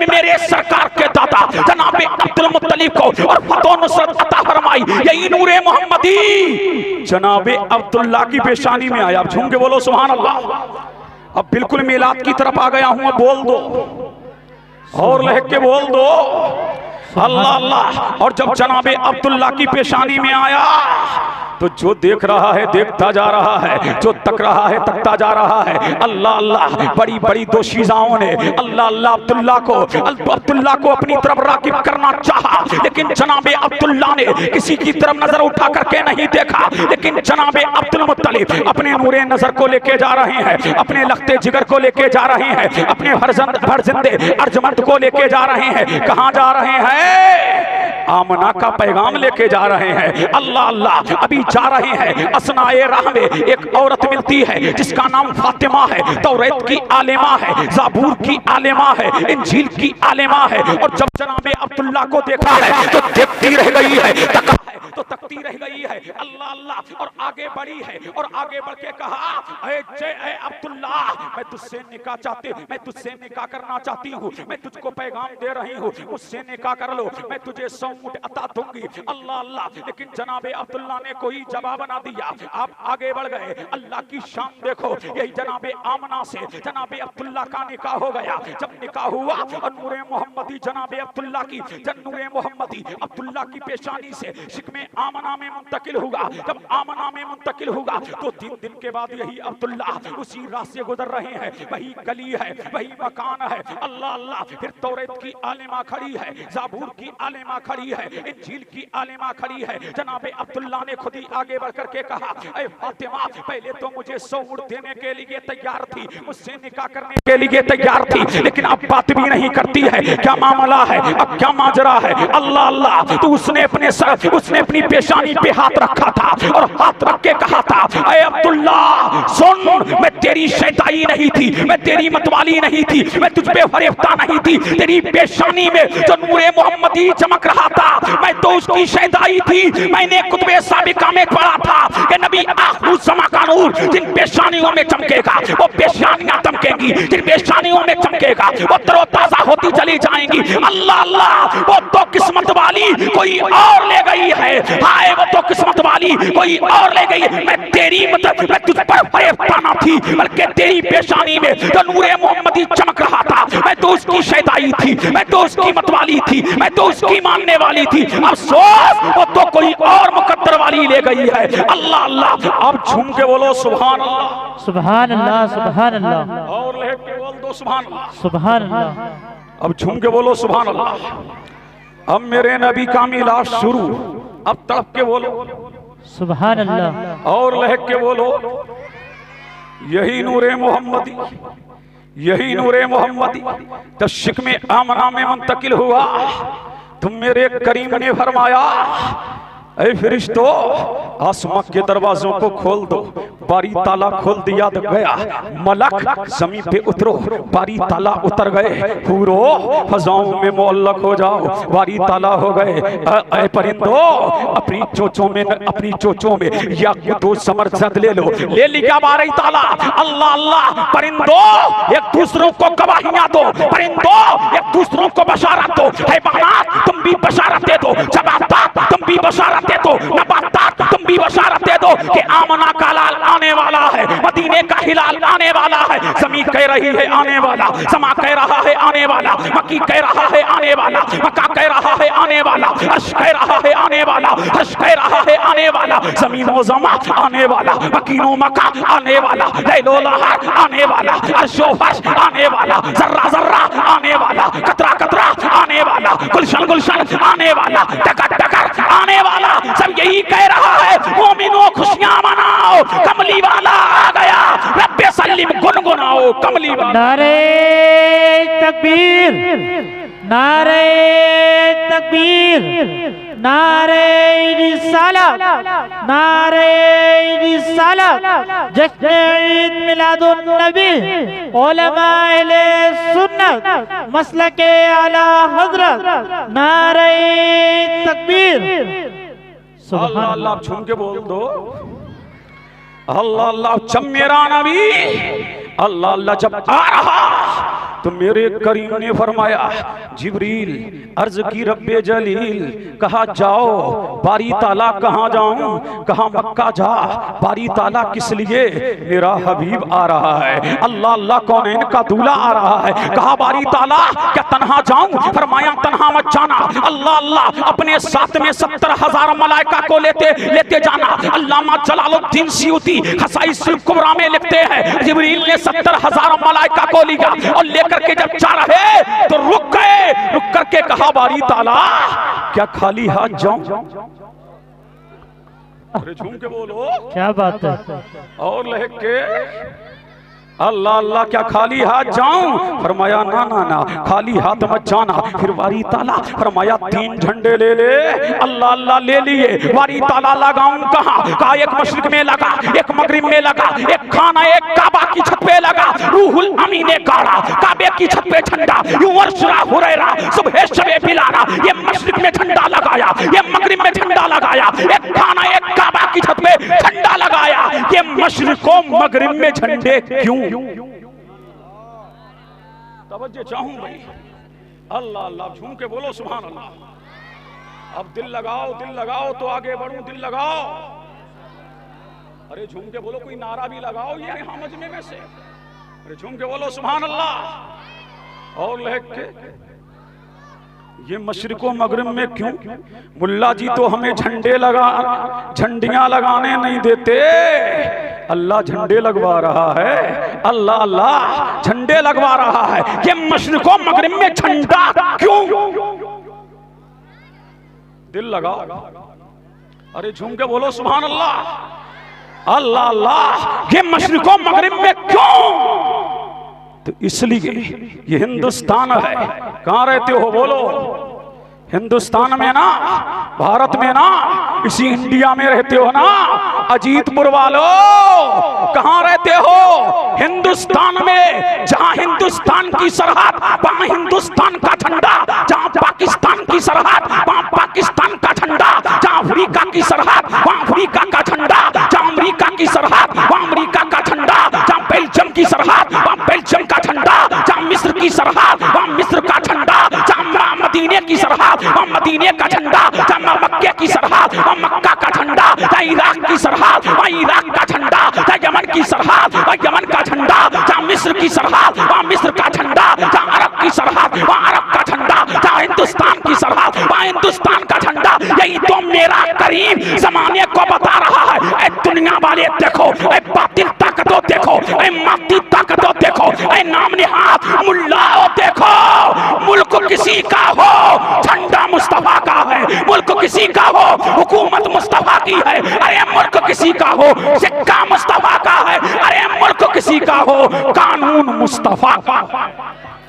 मेरे सरकार के दादा जनाबे अब्दुल मुत्तलिब और फतह नुसरत अता फरमाई। यही नूरे मोहम्मदी जनाबे अब्दुल्लाह की पेशानी में आया। झूम के बोलो सुभान अल्लाह। अब बिल्कुल मिलाद की तरफ आ गया हूं, अब बोल दो और लहक के बोल दो अल्लाह अल्लाह। और जब जनाबे अब्दुल्लाह की पेशानी में आया तो जो देख रहा है देखता जा रहा है, जो तक रहा है तकता जा रहा है। अल्लाह अल्लाह, बड़ी बड़ी दोशीजाओं ने अल्लाह अल्लाह अब्दुल्लाह को अपनी तरफ राकिब करना चाहा, लेकिन जनाबे अब्दुल्लाह ने किसी की तरफ नजर उठा करके नहीं देखा। लेकिन जनाबे अब्दुल मुत्तलिब अपने नूरे नजर को लेके जा रहे हैं, अपने लखते जिगर को लेके जा रहे हैं, अपने हरजिंदे अर्जमंद को लेके जा रहे हैं। कहां जा रहे हैं? आमना का पैगाम लेके जा रहे हैं। अल्लाह अल्लाह, अभी जा रहे हैं। असनाए राह में एक औरत मिलती है जिसका नाम फातिमा है, तौरात की आलिमा है, ज़बूर की आलिमा है, इंजील की आलिमा है। और जब जनाबे अब्दुल्लाह को देखा है तो देखती रह गई है, तो तकती रह गई है। अल्लाह अल्लाह, और आगे बढ़ी है और आगे बढ़ के कहा, ऐ अब्दुल्लाह, मैं तुझसे निकाह करना चाहती हूँ, मैं तुझको पैगाम दे रही हूँ, मुझसे निकाह कर लो, मैं तुझे 100 ऊंट अता दूंगी। अल्लाह अल्लाह, लेकिन जनाबे अब्दुल्लाह ने कोई जवाब ना दिया। आप आगे बढ़ गए। अल्लाह की शान देखो, यही जनाबे आमना से जनाबे अब्दुल्लाह का निकाह हो गया। जब निकाह हुआ और नूरे मोहम्मदी जनाबे अब्दुल्लाह की नूरे मोहम्मदी अब्दुल्लाह की पेशानी से शिकमे आमना में मुंतकिल हुआ। जब आमना में मुंतकिल हुआ तो 3 दिन के बाद यही अब्दुल्लाह उसी राह से गुजर रहे हैं। वही गली है, वही मकान है। अल्लाह अल्लाह, फिर तौरात की आलिमा खड़ी है, ज़बूर की आलिमा खड़ी है, इंजील की आलिमा खड़ी है। जनाबे अब्दुल्लाह ने खुद ही आगे बढ़ करके कहा, ऐ फातिमा, पहले तो मुझे 100 ऊंट देने के लिए तैयार थी, मुझसे निकाह करने के लिए तैयार थी, लेकिन अब बात भी नहीं करती है। क्या मामला है, अब क्या माजरा है? अल्लाह अल्लाह, तो उसने अपनी पेशानी पे हाथ रखा था और हाथ रख के कहा था, ऐ अब्दुल्लाह सुन, मैं तेरी शैताई नहीं थी, मैं तेरी मतवाली नहीं थी, मैं तुझ पे फरेफ्ता नहीं थी। तेरी पेशानी में जो नूरे मोहम्मदी चमक रहा था, मैं तो उसकी शैताई थी। मैंने कुतुबे साबिका में पढ़ा था कि नबी आखिर ज़मा का नूर जिन पेशानियों में चमकेगा वो पेशानियां चमकेंगी, जिन पेशानियों में चमकेगा वो तरोताजा होती चली जाएंगी। अल्लाह अल्लाह, वो तो किस्मत वाली कोई और ले गई है, हाय वो तो किस्मत वाली कोई और ले गई है। मैं तुझ पर फरेफ्ता ना थी, बल्कि तेरी पेशानी में जो नूरे मोहम्मदी चमक रहा था, मैं तो उसकी शैताई थी, मैं तो उसकी मतवाली थी, मैं तो उसकी मानने वाली थी। अफसोस, वो तो कोई और मुकद्दर वाली ले गई है। अल्लाह अल्लाह, अब झूम के बोलो सुभान अल्लाह, सुभान अल्लाह, सुभान अल्लाह, और लहक के बोल दो सुभान अल्लाह, सुभान अल्लाह। अब झूम के बोलो सुभान अल्लाह। अब मेरे नबी का मिलाद शुरू, अब तड़प के बोलो सुभान अल्लाह, और लहक के बोलो यही नूरे मोहम्मदी, यही नूरे मोहम्मदी तशिक में आमना में मुंतकिल हुआ। तुम मेरे करीम ने फरमाया, ऐ फरिश्तों, आसमां के दरवाजों को खोल दो। बारी ताला खोल दिया गया, मलक जमीन पे उतरो, बारी ताला उतर गए। पूरो फजाओं में मुअल्लक हो जाओ, बारी ताला हो गए। ऐ परिंदो, अपनी चोचों में या दो समरजद ले लो, ले लिया बारी ताला। अल्लाह अल्लाह, परिंदो एक दूसरों को गवाहियां दो, परिंदो एक दूसरों को बशारत दो। हैवानात तुम भी बशारत दे दो, जबातात तुम भी बशारत दे दो, नबातात तुम भी बशारत दे दो कि आमना का लाल आने वाला है, मदीने का हिलाल आने वाला है, जमीन कह रही है आने वाला, समा कह रहा है आने वाला, मक्की कह रहा है आने वाला, मक्का कह रहा है आने वाला, अर्श कह रहा है आने वाला, हर्ष कह रहा है आने वाला, जमीनो जमा आने वाला, मकीनो मक्का आने वाला, लैलो लहर आने वाला, अर्शो फर्श आने वाला, जर्रा जर्रा आने वाला, कतरा कतरा आने वाला, गुलशन गुलशन आने वाला, टकर टकर आने वाला, सब यही कह रहा है मोमिनो खुशियां मनाओ, कमली वाला आ गया, रब्बे सल्लिम गुनगुनाओ कमली वाला। नारे तकबीर, नारे तकबीर, नारे रिसालत, नारे रिसालत, जश्न ईद मिलादुन नबी, उलमा अहले सुन्नत, मसलके आला हजरत, नारे तकबीर। अल्लाह अल्लाह झूम के बोल दो, अल्लाह अल्लाह। जब मेरा नबी अल्लाह अल्लाह जब आ रहा तो मेरे करीम ने फरमाया, जिब्रील अर्ज की रब्बे जलील, कहा जाओ, बारी ताला कहाँ जाऊं, कहा मक्का जा, बारी ताला किस लिए, मेरा हबीब आ रहा है, अल्लाह अल्लाह कौनैन का दूल्हा आ रहा है, कहा बारी ताला क्या तन्हा जाऊं, फरमाया तन्हा मत जाना, अल्लाह अल्लाह अपने साथ में 70,000 मलाइका को लेते लेते जाना। अल्लामा जलालुद्दीन सियूती खसाइसुल कुबरा में लिखते हैं, जिब्रील ने 70,000 मलाइका को लिया और करके जब जा रहे तो रुक गए, रुक करके कहा बारी ताला क्या खाली हाथ जाऊं, अरे झूम के बोलो क्या बात है, और लहक के अल्लाह अल्लाह क्या खाली हाथ जाऊं, फरमाया ना ना ना खाली हाथ मत जाना। फिर वारी ताला फरमाया 3 झंडे ले ले, अल्लाह अल्लाह ले लिए। वारी ताला लगाऊं कहां, कहा एक मशरिक में लगा, एक मगरिब में लगा, एक खाना एक काबा की छत पे लगा, रूहुल अमीन ने गाड़ा काबे की छत पे झंडा, यूं अर्शरा हुरैरा सुबह शबे बिलारा, ये मशरिक में झंडा लगाया, ये मगरिब में झंडा लगाया, एक खाना एक काबा की छत पे झंडा लगाया। ये मशरिको मगरिब में झंडे क्यों, तवज्जो चाहूं भाई, अल्लाह अल्लाह झूम के बोलो सुभान अल्लाह। अब दिल लगाओ तो आगे बढ़ूं, दिल लगाओ, अरे झूम के बोलो, कोई नारा भी लगाओ ये यहां मजमे में से, अरे झूम के बोलो सुभान अल्लाह। और लहक के ये मशरिको मगरिब में क्यों, मुल्ला जी तो हमें झंडियां लगाने नहीं देते, अल्लाह झंडे लगवा रहा है, अल्लाह अल्लाह झंडे लगवा रहा है। ये मशरिको मगरिब में झंडा क्यों, दिल लगाओ, अरे झूम के बोलो सुभान अल्लाह। अल्लाह अल्लाह ये मशरिको मगरिब में क्यों, तो इसलिए ये हिंदुस्तान है। कहां रहते हो बोलो, हिंदुस्तान में ना, भारत में ना, इसी इंडिया में रहते हो ना, अजीतपुर वालों कहां रहते हो, हिंदुस्तान में, जहां हिंदुस्तान की सरहद वहां हिंदुस्तान का झंडा, जहां पाकिस्तान की सरहद वहां पाकिस्तान का झंडा, जहां अफ्रीका की सरहद वहां अफ्रीका का झंडा, जहां अमेरिका की सरहद वहां अमेरिका का झंडा, जहां बेल्जियम की सरहद वहां बेल्जियम का झंडा, जहां मिस्र की सरहद वहां मिस्र का झंडा, जहां मदीने की सरहद वहां मदीने का झंडा, जहां मक्के की सरहद वहां मक्का का झंडा, जहां इराक की सरहद वहां इराक का झंडा, जहां यमन की सरहद वहां यमन का झंडा, जहां मिस्र की सरहद वहां मिस्र का झंडा, जहां अरब की सरहद वहां अरब का झंडा, जहां हिंदुस्तान की सरहद वहां हिंदुस्तान का झंडा। यही तो मेरा करीम जमाने को बता रहा है, ऐ दुनिया वाले देखो, ऐ बातिल ताकतों देखो, ऐ मादी ताकतों देखो, ऐ नाम निहाद मुल्लाओं देखो, मुल्क किसी का हो झंडा मुस्तफा का है, मुल्क किसी का हो हुकूमत मुस्तफा की है, अरे मुल्क किसी का हो सिक्का मुस्तफा का है, अरे मुल्क किसी का हो कानून मुस्तफा का।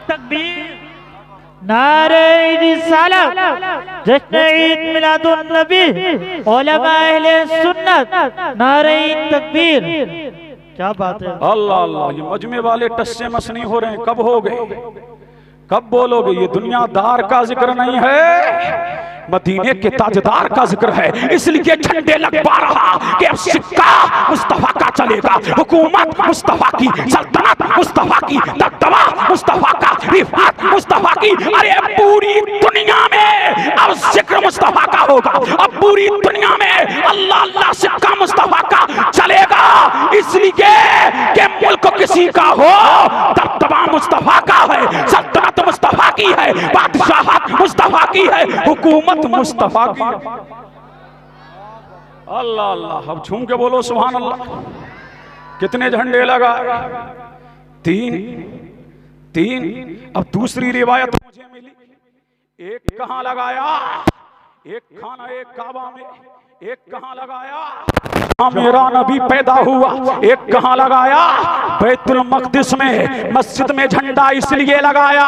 तकबीर, नारे रिसालत, जश्न ईद मिलादुन नबी, उलमा अहले सुन्नत, नारे तकबीर। क्या बात है, अल्लाह अल्लाह। ये मजमे वाले टस्से मसनी हो रहे हैं, कब हो गए, कब बोलोगे, ये दुनियादार का जिक्र नहीं है, मदीने के ताजदार का जिक्र है। इसलिए झंडे लगवा रहा कि अब सिक्का मुस्तफा का चलेगा, हुकूमत मुस्तफा की, सल्तनत मुस्तफा की, दबदबा मुस्तफा का, रिफात मुस्तफा की, अरे पूरी दुनिया में अब जिक्र मुस्तफा का होगा, अब पूरी दुनिया में अल्लाह अल्लाह सिक्का मुस्तफा का चलेगा। इसलिए कि मुल्क किसी का हो, दबदबा मुस्तफा का है, सल्तनत मुस्तफा की है, बादशाहत मुस्तफा की है, हुकूमत मुस्तफा की है। अल्लाह अल्लाह, अब झूम के बोलो सुभान अल्लाह। कितने झंडे लगाए? तीन। अब दूसरी रिवायत मुझे मिली, एक कहां लगाया? एक खाना, एक काबा में। एक कहां लगाया? मेरा नबी पैदा हुआ। एक कहां लगाया? बैतुल मक़दिस में, मस्जिद में झंडा इसलिए लगाया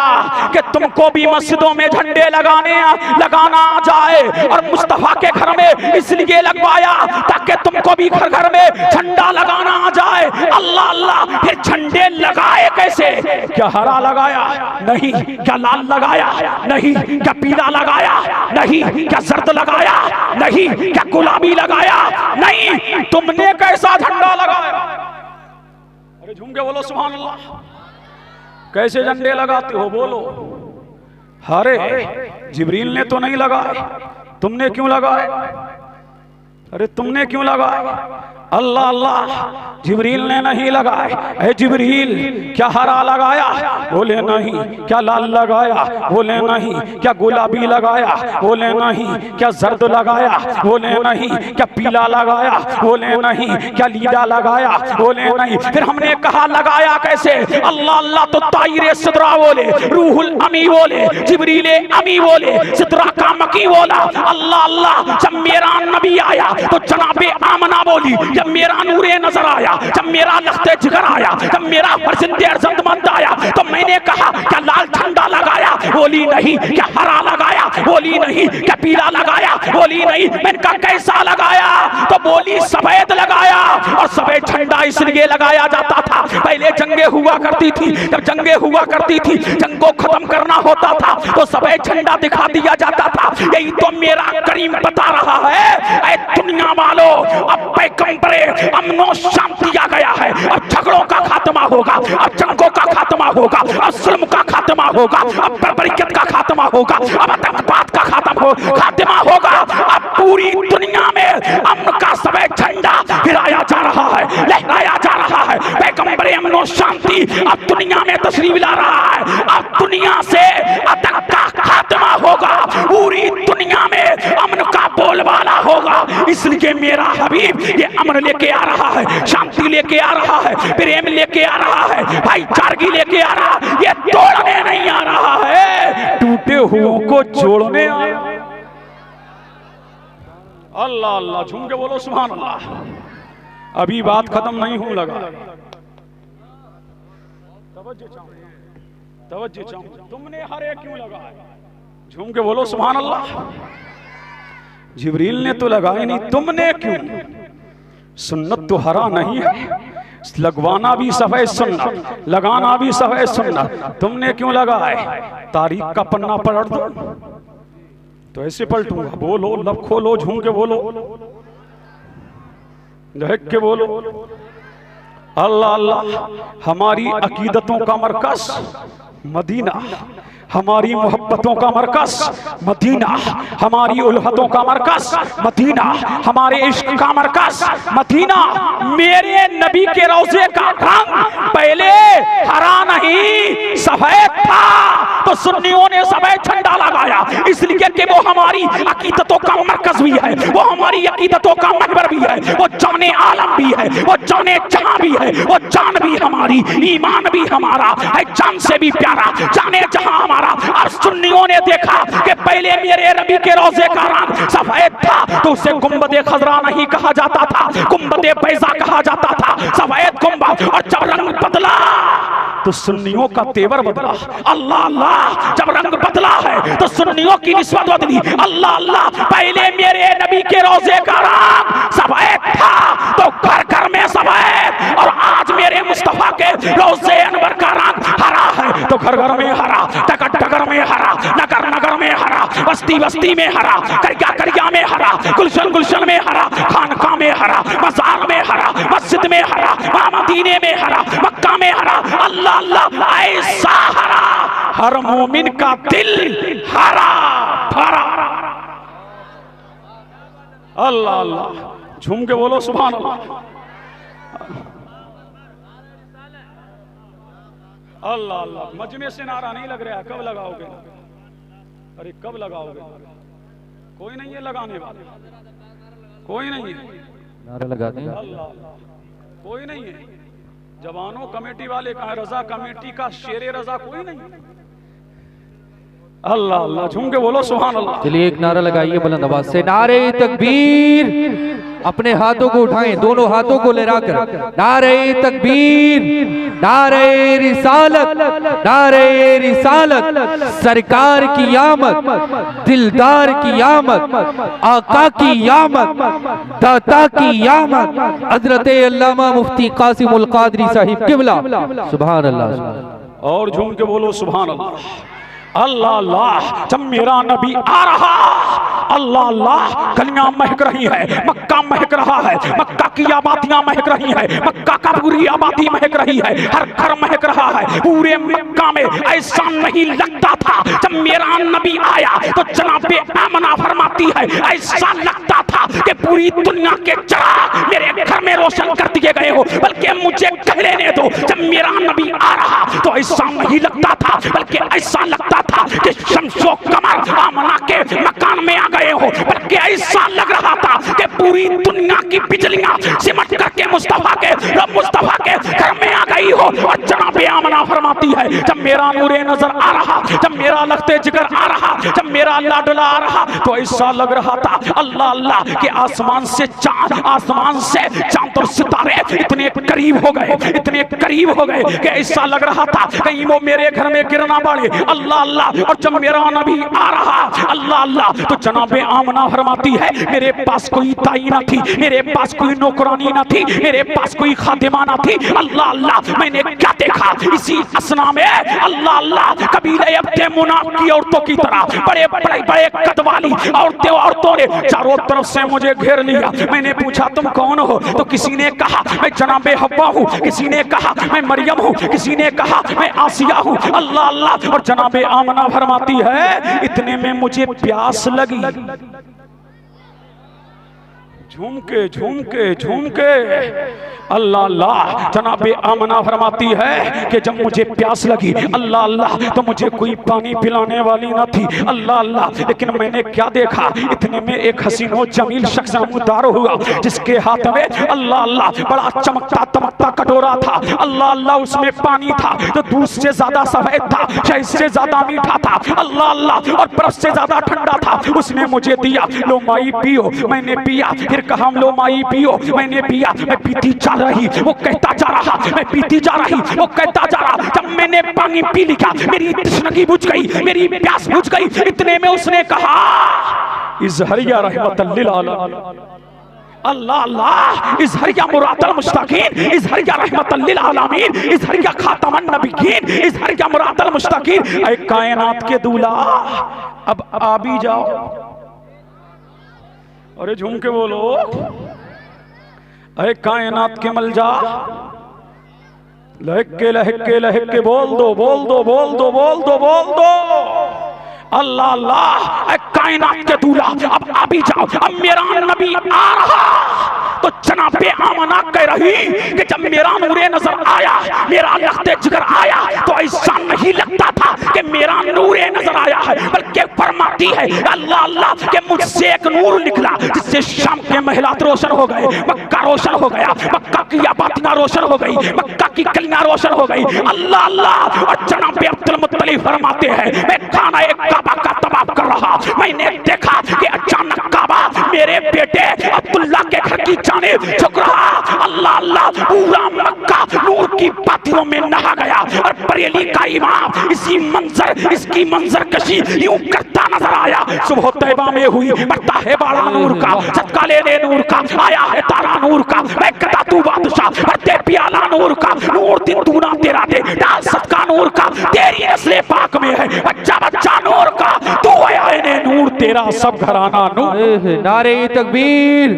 कि तुमको भी मस्जिदों में झंडे लगाना आ जाए, और मुस्तफा के घर में इसलिए लगवाया ताकि तुमको भी घर घर में झंडा लगाना आ जाए। अल्लाह अल्लाह, फिर झंडे लगाए कैसे? क्या हरा लगाया? नहीं। क्या लाल लगाया? नहीं। क्या पीला लगाया? नहीं। क्या जर्द लगाया? नहीं। क्या गुलाबी लगाया? नहीं। तुमने कैसा झंडा लगाया? अरे झूम के बोलो सुभान अल्लाह। कैसे झंडे लगाते हो बोलो? अरे जिब्रील ने तो नहीं लगाए, तुमने क्यों लगाए? अरे तुमने क्यों लगाए? अल्लाह अल्लाह, जिब्रील ने नहीं लगाए। ए जिब्रील, क्या हरा लगाया? बोले नहीं। क्या लाल लगाया? बोले नहीं। क्या गुलाबी लगाया? बोले नहीं। क्या जर्द लगाया? बोले नहीं। क्या पीला लगाया? बोले नहीं। क्या लीला लगाया? बोले नहीं। फिर हमने कहा लगाया कैसे? अल्लाह अल्लाह, तो ताईरे सिदरा बोले, रूहुल अमी बोले, जिब्रीले अमी बोले, सिदरा का मकी बोला। अल्लाह अल्लाह, जब मेरा नबी आया तो जनाबे आमना बोली, जब मेरा नूरे नजर आया, जब मेरा लख्ते जिगर आया, जब मेरा फरजिंदे अर्जमंद आया, तो मैंने कहा क्या लाल झंडा लगाया? बोली नहीं। क्या हरा लगाया? बोली नहीं। क्या पीला लगाया? बोली नहीं। मैंने कहा कैसा लगाया? तो बोली सफेद लगाया। और सफेद झंडा इसलिए लगाया जाता था, पहले जंगे हुआ करती थी, जब जंगे हुआ करती थी, जंग को खत्म करना होता था तो सफेद झंडा दिखा दिया जाता था। यही तो मेरा करीम बता रहा है, ऐ दुनिया वालों, अब पैगंबर अमनो शांति आ गया है। अब झगड़ों का खात्मा होगा, अब जंगों का खात्मा होगा, अब जुल्म का खात्मा होगा, अब बर्बरियत का खात्मा होगा, अब आतंकवाद का खात्मा होगा। अब पूरी दुनिया में अमन का सफेद झंडा फहराया जा रहा है, लहराया जा रहा है। पैगंबर अमनो शांति अब दुनिया में तशरीफ ला रहा है। अब दुनिया से आतंक का खात्मा होगा, पूरी दुनिया में अमन का बोलबाला होगा। इसलिए मेरा हबीब ये अमन लेके आ रहा है, शांति लेके आ रहा है, प्रेम लेके आ रहा है, भाईचारगी लेके आ रहा है। ये तोड़ने नहीं आ रहा है, टूटे हुओं को जोड़ने आया। अल्लाह अल्लाह, झूम के बोलो सुभान अल्लाह। अभी बात खत्म नहीं हो लगा, तवज्जो चाहूं। तुमने हरे क्यों लगाया? झूम के बोलो सुभान अल्लाह। जिब्रील ने तो लगाए नहीं, तुमने क्यों? सुन्नत तो हरा नहीं है, लगवाना भी सफेद सुन्नत, लगाना भी सफेद सुन्नत। तुमने क्यों लगाए? तारीख का पन्ना पलट दो तो ऐसे पलटूंगा। बोलो, लब खोलो, झूम के बोलो, दहक के बोलो। अल्लाह अल्लाह, हमारी अकीदतों का मरकज मदीना, हमारी मोहब्बतों का मरकज मदीना, हमारी उल्फतों का मरकज मदीना, हमारे इश्क का मरकज मदीना। मेरे नबी के रोजे का रंग पहले हरा नहीं सफेद था, तो सुन्नियों ने सफेद झंडा लगाया, इसलिए कि वो हमारी अकीदतों का मरकज भी है, वो हमारी अकीदतों का महवर भी है, वो जाने आलम भी है, वो जाने जहां भी है, वो जान भी हमारी, ईमान भी हमारा है, जान से भी प्यारा, जाने जहां हमारा। अब सुन्नियों ने देखा कि पहले मेरे नबी के रोजे का रंग सफेद था, तो उसे गुंबदे खजरा नहीं कहा जाता था, गुंबदे बैजा कहा जाता था, सफेद गुंबद। और जब रंग बदला तो सुन्नियों का तेवर बदला। अल्लाह अल्लाह, जब रंग बदला है तो सुन्नियों की निस्बत बदली। अल्लाह अल्लाह, पहले मेरे नबी के रोजे का रंग सफेद था तो घर घर में सफेद, और आज मेरे मुस्तफा के रोजे अनवर का रंग हरा है तो घर घर में हरा, टकर टकर में हरा, नगर नगर में हरा, बस्ती बस्ती में हरा, करिया करिया में हरा, गुलशन गुलशन में हरा, खानका में हरा, मजार में हरा, मस्जिद में हरा, मदीने में हरा, मक्का में हरा। अल्लाह अल्लाह, ऐसा हरा हर मोमिन का दिल हरा भरा। अल्लाह अल्लाह, झूम के बोलो सुभान अल्लाह। अल्लाह अल्लाह, मजमे से नारा नहीं लग रहा है, कब लगाओगे? अरे कब लगाओगे? कोई नहीं है लगाने वाले, कोई नहीं है नारा लगा दें। अल्लाह, कोई नहीं है। जवानों कमेटी वाले कहा, रजा कमेटी का शेरे रजा कोई नहीं। अल्लाह अल्लाह, झूम के बोलो सुभान अल्लाह। चलिए एक नारा लगाइए बुलंद आवाज से, नारे तकबीर। अपने हाथों को उठाएं, दोनों हाथों को लहराकर, नारे तकबीर, नारे रिसालत, नारे रिसालत। सरकार की आमद, दिलदार की आमद, आका की आमद, दाता की आमद, हजरत अल्लामा मुफ्ती कासिमुल कादरी साहिब किबला। सुभान अल्लाह। और झूम के बोलो सुभान अल्लाह। अल्लाह अल्लाह, जब मेरा नबी आ रहा, अल्लाह अल्लाह, गलियां महक रही है, मक्का महक रहा है, मक्का की आबादियां महक रही है, मक्का का पूरी आबादी महक रही है, हर घर महक रहा है। पूरे मक्का में ऐसा नहीं लगता था जब मेरा नबी आया तो जनाबे आमना फरमाती है, ऐसा लगता था कि पूरी दुनिया के चिराग मेरे घर में रोशन कर दिए गए हो। बल्कि मुझे कह लेने दो, जब मेरा नबी आ रहा तो ऐसा नहीं लगता था, बल्कि ऐसा लगता था कि शम्सो कमर आमना के मकान में आ गए हो। बल्कि ऐसा लग रहा था कि पूरी दुनिया की बिजलियां सिमट करके मुस्तफा के घर में आ गई हो। और जनाबे आमना फरमाती है, जब मेरा नूरे नजर आ रहा, जब मेरा लखते जिगर आ रहा, जब मेरा लाडला आ रहा, तो ऐसा लग रहा था अल्लाह अल्लाह के आसमान से चांद और सितारे इतने करीब हो गए, इतने करीब हो गए कि ऐसा लग रहा था कहीं वो मेरे घर में गिरना पड़े। अल्लाह अल्लाह। और जब मेरा नबी आ रहा, अल्लाह अल्लाह, तो जनाबे आमना फरमाती है, मेरे पास कोई ताई ना थी, मेरे पास कोई नौकरानी ना थी, मेरे पास कोई खादिमा ना थी। अल्लाह अल्लाह, मैंने क्या देखा इसी असना में, अल्लाह अल्लाह, कबीले अब्दे मुनाफ की औरतों की तरह बड़े बड़े बड़े कद वाली औरतों ने चारों तरफ से मुझे घेर लिया। मैंने पूछा तुम कौन हो? तो किसी ने कहा मैं जनाबे हव्वा हूँ, किसी ने कहा मैं मरियम हूँ, किसी ने कहा मैं आसिया हूँ। अल्लाह अल्लाह। और जनाबे आमना फरमाती है, इतने में मुझे प्यास लगी। झूम के अल्लाह अल्लाह, जनाबे आमना फरमाती है कि जब मुझे प्यास लगी, अल्लाह अल्लाह, तो मुझे कोई पानी पिलाने वाली ना थी। अल्लाह अल्लाह, लेकिन मैंने क्या देखा, इतने में एक हसीनो जमील शख्स नमूदार हुआ, जिसके हाथ में अल्लाह अल्लाह बड़ा चमकता तमकता कटोरा था। अल्लाह अल्लाह, उसमें पानी था तो दूध से ज्यादा सफेद था, शहद से ज्यादा मीठा था। अल्लाह अल्लाह, और बर्फ से ज्यादा ठंडा था। उसने मुझे दिया, लो माई पियो। मैंने पिया, फिर कहा लो माई पियो। मैंने पिया, मैं पीती जा रही, वो कहता जा रहा, मैं पीती जा रही, वो कहता जा रहा। जब मैंने पानी पी लिया, मेरी तृष्णा बुझ गई, मेरी प्यास बुझ गई। इतने में उसने कहा, इज़हरिया रहमतल लिल आलमीन। अल्लाह अल्लाह, इज़हरिया मुरादल मुश्ताकीन, इज़हरिया रहमतल लिल आलमीन, इज़हरिया खातमन नबिय्यीन, इज़हरिया मुरादल मुश्ताकीन। ऐ कायनात के दूल्हा, अब आ भी जाओ। अरे झूम के बोलो, अरे कायनात के मलजा, लहक के बोल दो। अल्लाह अल्लाह, कायनात के दूल्हा, अब आ भी जाओ। अब मेरा नबी आ रहा तो जनाबे आमना कह रही कि जब मेरा नूरे नजर आया, मेरा लखते जिगर आया, तो ऐसा नहीं लगता था कि मेरा नूरे नजर आया है, बल्कि फरमाती है अल्लाह अल्लाह कि मुझसे एक नूर निकला, जिससे शाम के महलात रोशन हो गए, मक्का रोशन हो गया, मक्का की आबादियां रोशन हो गई, मक्का की गलियां रोशन हो गई। अल्लाह अल्लाह। और जनाबे अब्दुल मुत्तलिब फरमाते हैं, मैं खाना एक काबा का तवाफ कर रहा, मैंने देखा कि अचानक काबा मेरे बेटे अब्दुल्ला के घर की जानिब झुक रहा। अल्लाह अल्लाह, पूरा मक्का नूर की बातियों में नहा गया। और बरेली का इमाम इसकी मंजर कशी यूं करता नजर आया। सुबह तैबा में हुई, बढ़ता है बाड़ा नूर का, सदका लेने नूर का, आया है तारा नूर का, मैं कहता तू बादशाह, भरते प्याला नूर का, नूर दिन दूना तेरा दे, डाल सदका नूर का, तेरी नस्ले पाक में है, बच्चा बच्चा नूर का, तू आए नूर तेरा सब घराना नूर। नारे तकबीर,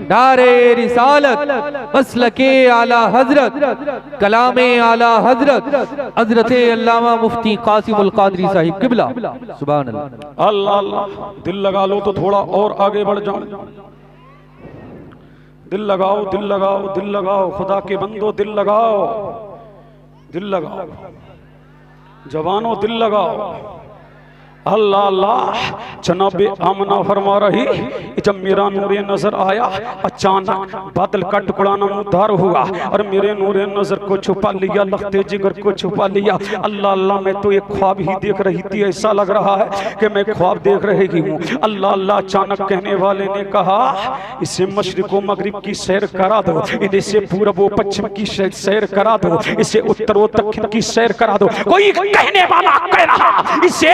नारे रिसालत, मसलके आला हजरत, कलामे आला हजरत, हजरत अल्लामा मुफ्ती कासिमुल कादरी साहिब किबला। सुभान अल्लाह। अल्लाह अल्लाह। दिल लगा लो तो थोड़ा और आगे बढ़ जाओ। दिल लगाओ, दिल लगाओ, दिल लगाओ, खुदा के बंदो दिल लगाओ, दिल लगाओ, जवानों दिल लगाओ। अल्लाह अल्लाह। जनाब आमना फरमा रही, जब मेरा नूरे नजर आया अचानक बादल का टुकड़ा नमूदार हुआ और मेरे नूरे नजर को छुपा लिया, लखते जिगर को छुपा लिया। अल्लाह अल्लाह, मैं तो एक ख्वाब ही देख रही थी, ऐसा लग रहा है कि मैं ख्वाब देख रही हूँ। अल्लाह अल्लाह। अचानक कहने वाले ने कहा, इसे मशरिक व मगरिब की सैर करा दो, इसे पूरब व पश्चिम की सैर करा दो, इसे उत्तर व दक्षिण की सैर करा दो। कोई कहने वाला कह रहा, इसे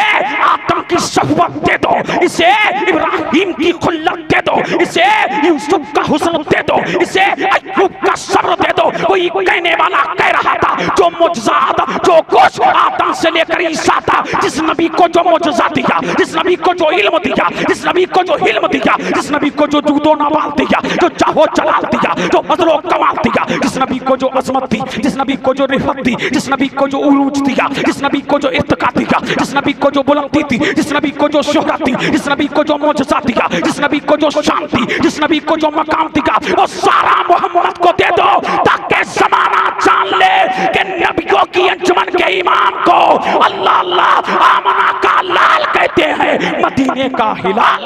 आदम की सहबत दे दो, इसे इब्राहिम की खुल्लत दे दो, इसे यूसुफ का हुस्न दे दो, इसे अय्यूब का सब्र दे दो। कोई कहने वाला कह रहा था, जो मुजज़ात जो कुछ आदम से लेकर ईसा था, जिस नबी को जो मुजज़ा दिया, जिस नबी को जो इल्म दिया, जिस नबी को जो इल्म दिया, जिस नबी को जो जूदो नवाल दिया, जो चाहो जलाल दिया, जो फजलो कमाल दिया, जिस नबी को जो अजमत दी, जिस नबी को जो रिफत दी, जिस नबी को जो उरूज दिया, जिस नबी को जो इर्तिका दिया, जिस नबी को जो बुलंदी दी, जिस नबी को जो शोहरत दी, जिस नबी को जो मुजज़ा दिया, जिस नबी को जो शान दी, जिस नबी को जो मकाम दिया, वो सारा मोहम्मद को दे दो, ताकि ज़माना जान ले कि नबियों की अंजुमन के इमाम को अल्लाह अल्लाह आमना का लाल कहते हैं, मदीने का हिलाल।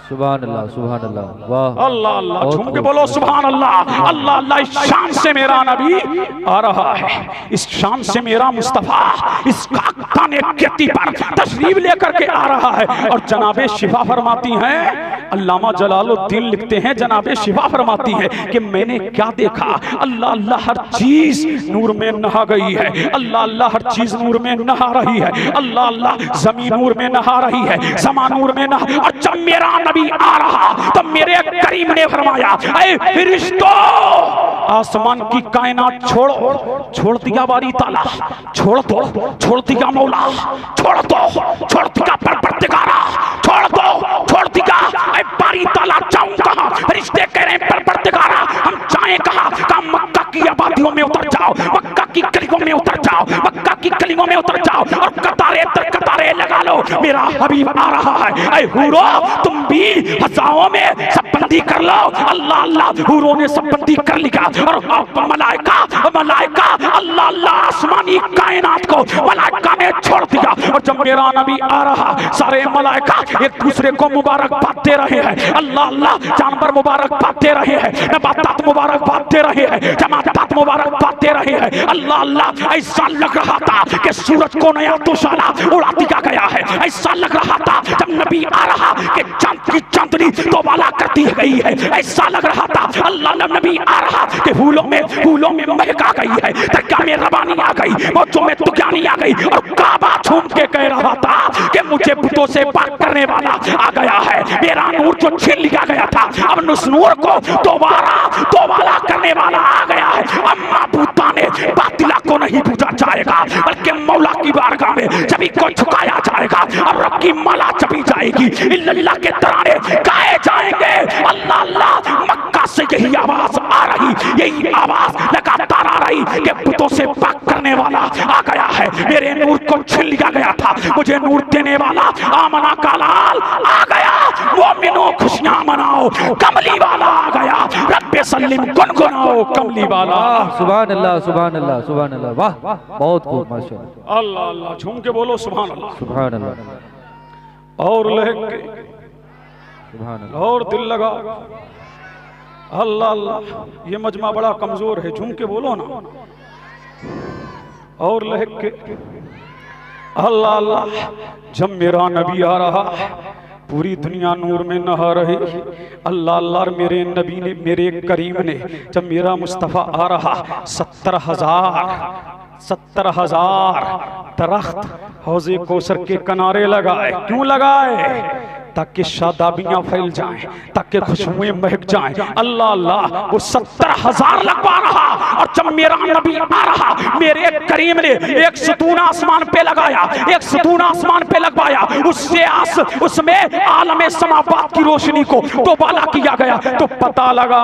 सुभान अल्लाह, सुभान अल्लाह, वाह अल्लाह अल्लाह। झूम के बोलो सुभान अल्लाह। अल्लाह अल्लाह। इस शान से मेरा नबी आ रहा है, इस शान से मेरा मुस्तफा इस खाकताने खेती पर तशरीफ लेकर के आ रहा है। और जनाबे शिफा फरमाती हैं, अल्लामा जलालुद्दीन लिखते हैं, जनाबे शिफा फरमाती है कि मैंने क्या देखा, अल्लाह अल्लाह हर चीज नूर में नहा गई है, अल्लाह अल्लाह हर चीज नूर में नहा रही है, अल्लाह अल्लाह जमीन नूर में नहा रही है, समा नूर में नहा। और जब मेरा नबी आ रहा तो मेरे करीम ने फरमाया, ऐ फरिश्तों, आसमान की कायनात छोड़ो, छोड़ दिया बारी ताला, छोड़ दो, छोड़ दिया मौला, छोड़ दो, छोड़ दिया परवरदिगारा, छोड़ दो, छोड़ दिया ऐ बारी ताला। जाऊं कहां? फरिश्ते कह रहे हैं परवरदिगारा हम जाएं कहां? कहा मक्का की आबादियों में उतर जाओ, मक्का की गलियों में उतर जाओ, मक्का की गलियों में उतर जाओ और कतारे दर कतारे लगा लो, मेरा हबीब आ रहा है। ऐ हूरो, तुम भी हजाओं में सबबंदी कर लो। अल्लाह अल्लाह। हूरों ने सबबंदी कर लिया और मलाइका मलाइका अल्लाह अल्लाह आसमानी कायनात को मलाइका ने छोड़ दिया। और जब मेरा नबी आ रहा, सारे मलाइका एक दूसरे को मुबारकबाद दे रहे हैं, अल्लाह अल्लाह। जानवर मुबारकबाद दे रहे हैं, नबातात मुबारकबाद दे रहे हैं, जमातात मुबारकबाद दे रहे हैं, अल्लाह अल्लाह। ऐसा लग रहा था कि सूरज को नया तुशाला उड़ा दिया गया है, ऐसा लग रहा था जब नबी आ रहा कि चांद की चांदनी दोबाला कर दी गई है, ऐसा लग रहा था अल्लाह नबी आ रहा कि फूलों में महक आ गई है, दरगाह में रवानी आ गई, मौजों में तुगानी आ गई। और काबा झूम के कह रहा था कि मुझे बुतों से बात करने वाला आ गया है, मेरा नूर जो छीन लिया गया था अब उस नूर को दोबारा करने वाला आ गया है। अब माबूदा ने बातिला को नहीं पूजा जाएगा, बल्कि मौला की बारगाह में जभी को झुकाया जाएगा और रब की माला जपी जाएगी, इल्लल्लाह के तराने गाए जाएंगे। अल्लाह अल्लाह। मक्का से यही आवाज आ रही, यही आवाज लगातार आ रही कि बुतों से पाक करने वाला आ गया है, मेरे नूर को छीन लिया गया था, मुझे नूर देने वाला आमना का लाल आ गया। मोमिनो खुशियां मनाओ, कमली वाला आ गया, रब्बे सल्लिम गुनगुनाओ कमली वाला। सुभान अल्लाह, सुभान अल्लाह, सुभान अल्लाह, वाह बहुत खूब, माशाअल्लाह। अल्लाह अल्लाह। झूम के बोलो सुभान अल्लाह, सुभान अल्लाह, और लहक के सुभान अल्लाह, और दिल लगा। अल्लाह अल्लाह। ये मजमा बड़ा कमजोर है, झूम के बोलो ना, और लहक के। अल्लाह अल्लाह। जब मेरा नबी आ रहा पूरी दुनिया नूर में नहा रही, अल्लाह अल्लाह। मेरे नबी ने, मेरे करीम ने, जब मेरा मुस्तफ़ा आ रहा 70,000 दरख्त हौज़े कौसर के किनारे लगाए। क्यों लगाए? ताकि शादाबियां फैल जाएं, ताकि खुशबुएं महक जाएं। अल्लाह अल्लाह। वो 70,000 लगवा रहा। और जब मेरा नबी आ रहा, मेरे करीम ने एक सतून आसमान पे लगाया, एक सतून आसमान पे लगवाया, उसमें आलम समावात की रोशनी को दोबाला किया गया। तो पता लगा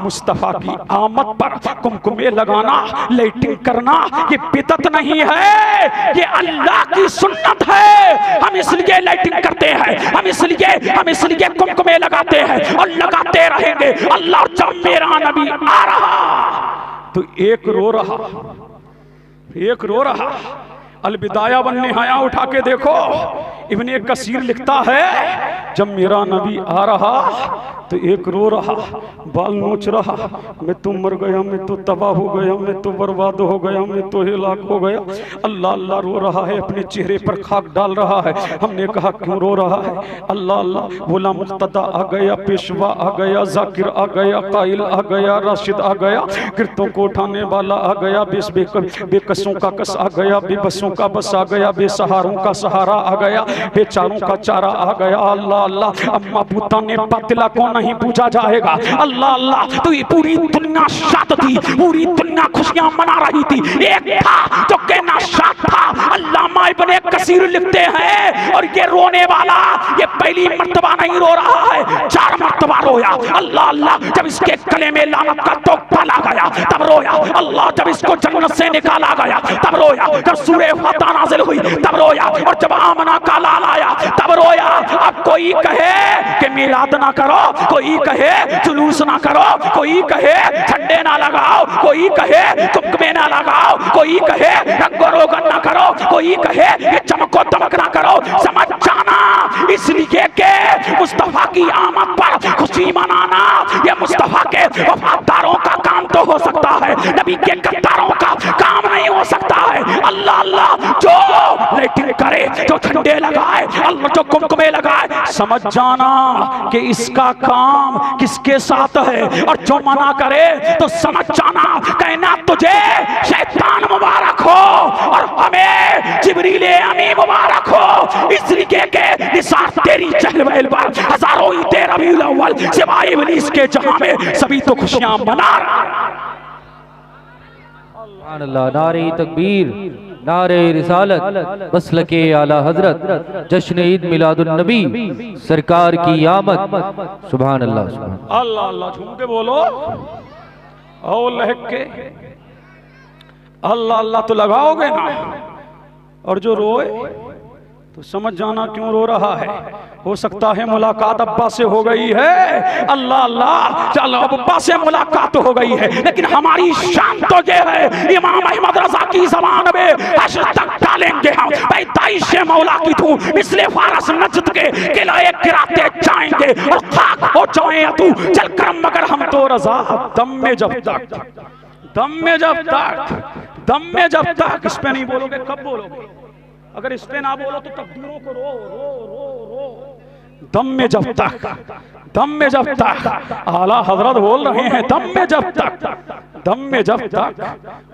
मुस्तफा की आमद पर कुमकुमे लगाना, लाइटिंग करना ये बिदअत नहीं है, ये अल्लाह की सुन्नत है। हम इसलिए लाइटिंग करते हैं, हम इसलिए इसीलिए हम इसलिए कुमकुमे लगाते हैं और लगाते रहेंगे। अल्लाह जब मेरा नबी आ रहा तो एक रो रहा। अलबिदाया वन निहाया उठा के देखो, इब्ने कसीर लिखता है जब मेरा नबी आ रहा तो एक रो रहा, बाल नोच रहा, मैं तो मर गया, मैं तो तबाह हो गया, मैं तो बर्बाद हो गया, मैं तो हिलाक हो गया। अल्लाह अल्लाह रो रहा है, अपने चेहरे पर खाक डाल रहा है। हमने कहा क्यों रो रहा है? अल्लाह अल्लाह बोला, मुर्तदा आ गया, पेशवा आ गया, जाकिर आ गया, काइल आ गया, राशिद आ गया, गिरतों को उठाने वाला आ गया, बेकसों का कस आ गया, बेबसों का बस आ गया, बेसहारों का सहारा आ गया, बेचारों का चारा आ गया। अल्लाह अल्लाह, अम्मा बूता ने पतला को नहीं पूछा जाएगा। अल्लाह अल्लाह, तो ये पूरी दुनिया शाद थी, पूरी दुनिया खुशियां मना रही थी। एक था जो कहना शाद था। अल्लामा इब्ने कसीर लिखते हैं और ये रोने वाला ये पहली मर्तबा नहीं रो रहा है, 4 मर्तबा रोया। अल्लाह अल्लाह, जब इसके गले में लानत का तोहफा ला गया तब रोया। अल्लाह, जब इसको जन्नत से निकाला गया तब रोया। जब सूरह फातिहा नाज़िल हुई तब रोया। और जब आमना का लाल आया तब रोया। अब कोई कहे कि मिलाद ना करो, कोई कहे जुलूस ना करो, कोई कहे झंडे ना लगाओ, कोई कहे कुमकुमे ना लगाओ, कोई कहे रंगो रोगन ना करो, कोई कहे ये चमको दमक ना करो। समझ जाना, इसलिए के मुस्तफा की आमद पर खुशी मनाना ये मुस्तफा के वफादारों का काम तो हो सकता है, नबी के गद्दारों का काम नहीं हो सकता है। अल्लाह अल्लाह, जो लाइटिंग करे, जो झंडे लगाए, अल्लाह जो कुमकुमे लगाए, समझ जाना कि इसका काम किसके साथ है। और जो मना करे तो समझ जाना कहना तुझे शैतान मुबारक हो और हमें जिब्रील अमीन मुबारक हो। इसलिए के निसार तेरी चहल पर हजारों ईदे रबीउल अव्वल सिवाय इब्लीस के जहां में सभी तो खुशियां मना रहा। अल्लाह, नारे तकबीर, नारे रिसालत, मसलके आला हजरत, जश्न ईद मिलादुन नबी, सरकार की आमद। सुभान अल्लाह, सुभान अल्लाह अल्लाह, झूम के बोलो और लहक के अल्लाह अल्लाह तो लगाओगे ना। और जो रोए तो समझ जाना क्यों रो रहा है। हो सकता है मुलाकात अब्बा से हो गई है। अल्लाह अल्लाह, चलो अब्बा से मुलाकात हो गई है, लेकिन हमारी शान तो ये है, इमाम अहमद रजा की ज़बान में हश्र तक डालेंगे हम। पैदाइश मौला की तू मिसले फारस नजद के किलाए गिराते जाएंगे और खाक हो जाए तू चलकर, मगर हम तो रजा दम में जब तक, दम में जब तक, दम में जब तक। इस पे नहीं बोलोगे कब बोलोगे? अगर इस पे ना बोलो तो तकदीरों को रो रो रो रो। दम में जब तक, दम में जब तक, आला हजरत बोल रहे हैं दम में जब तक, दम में जब तक।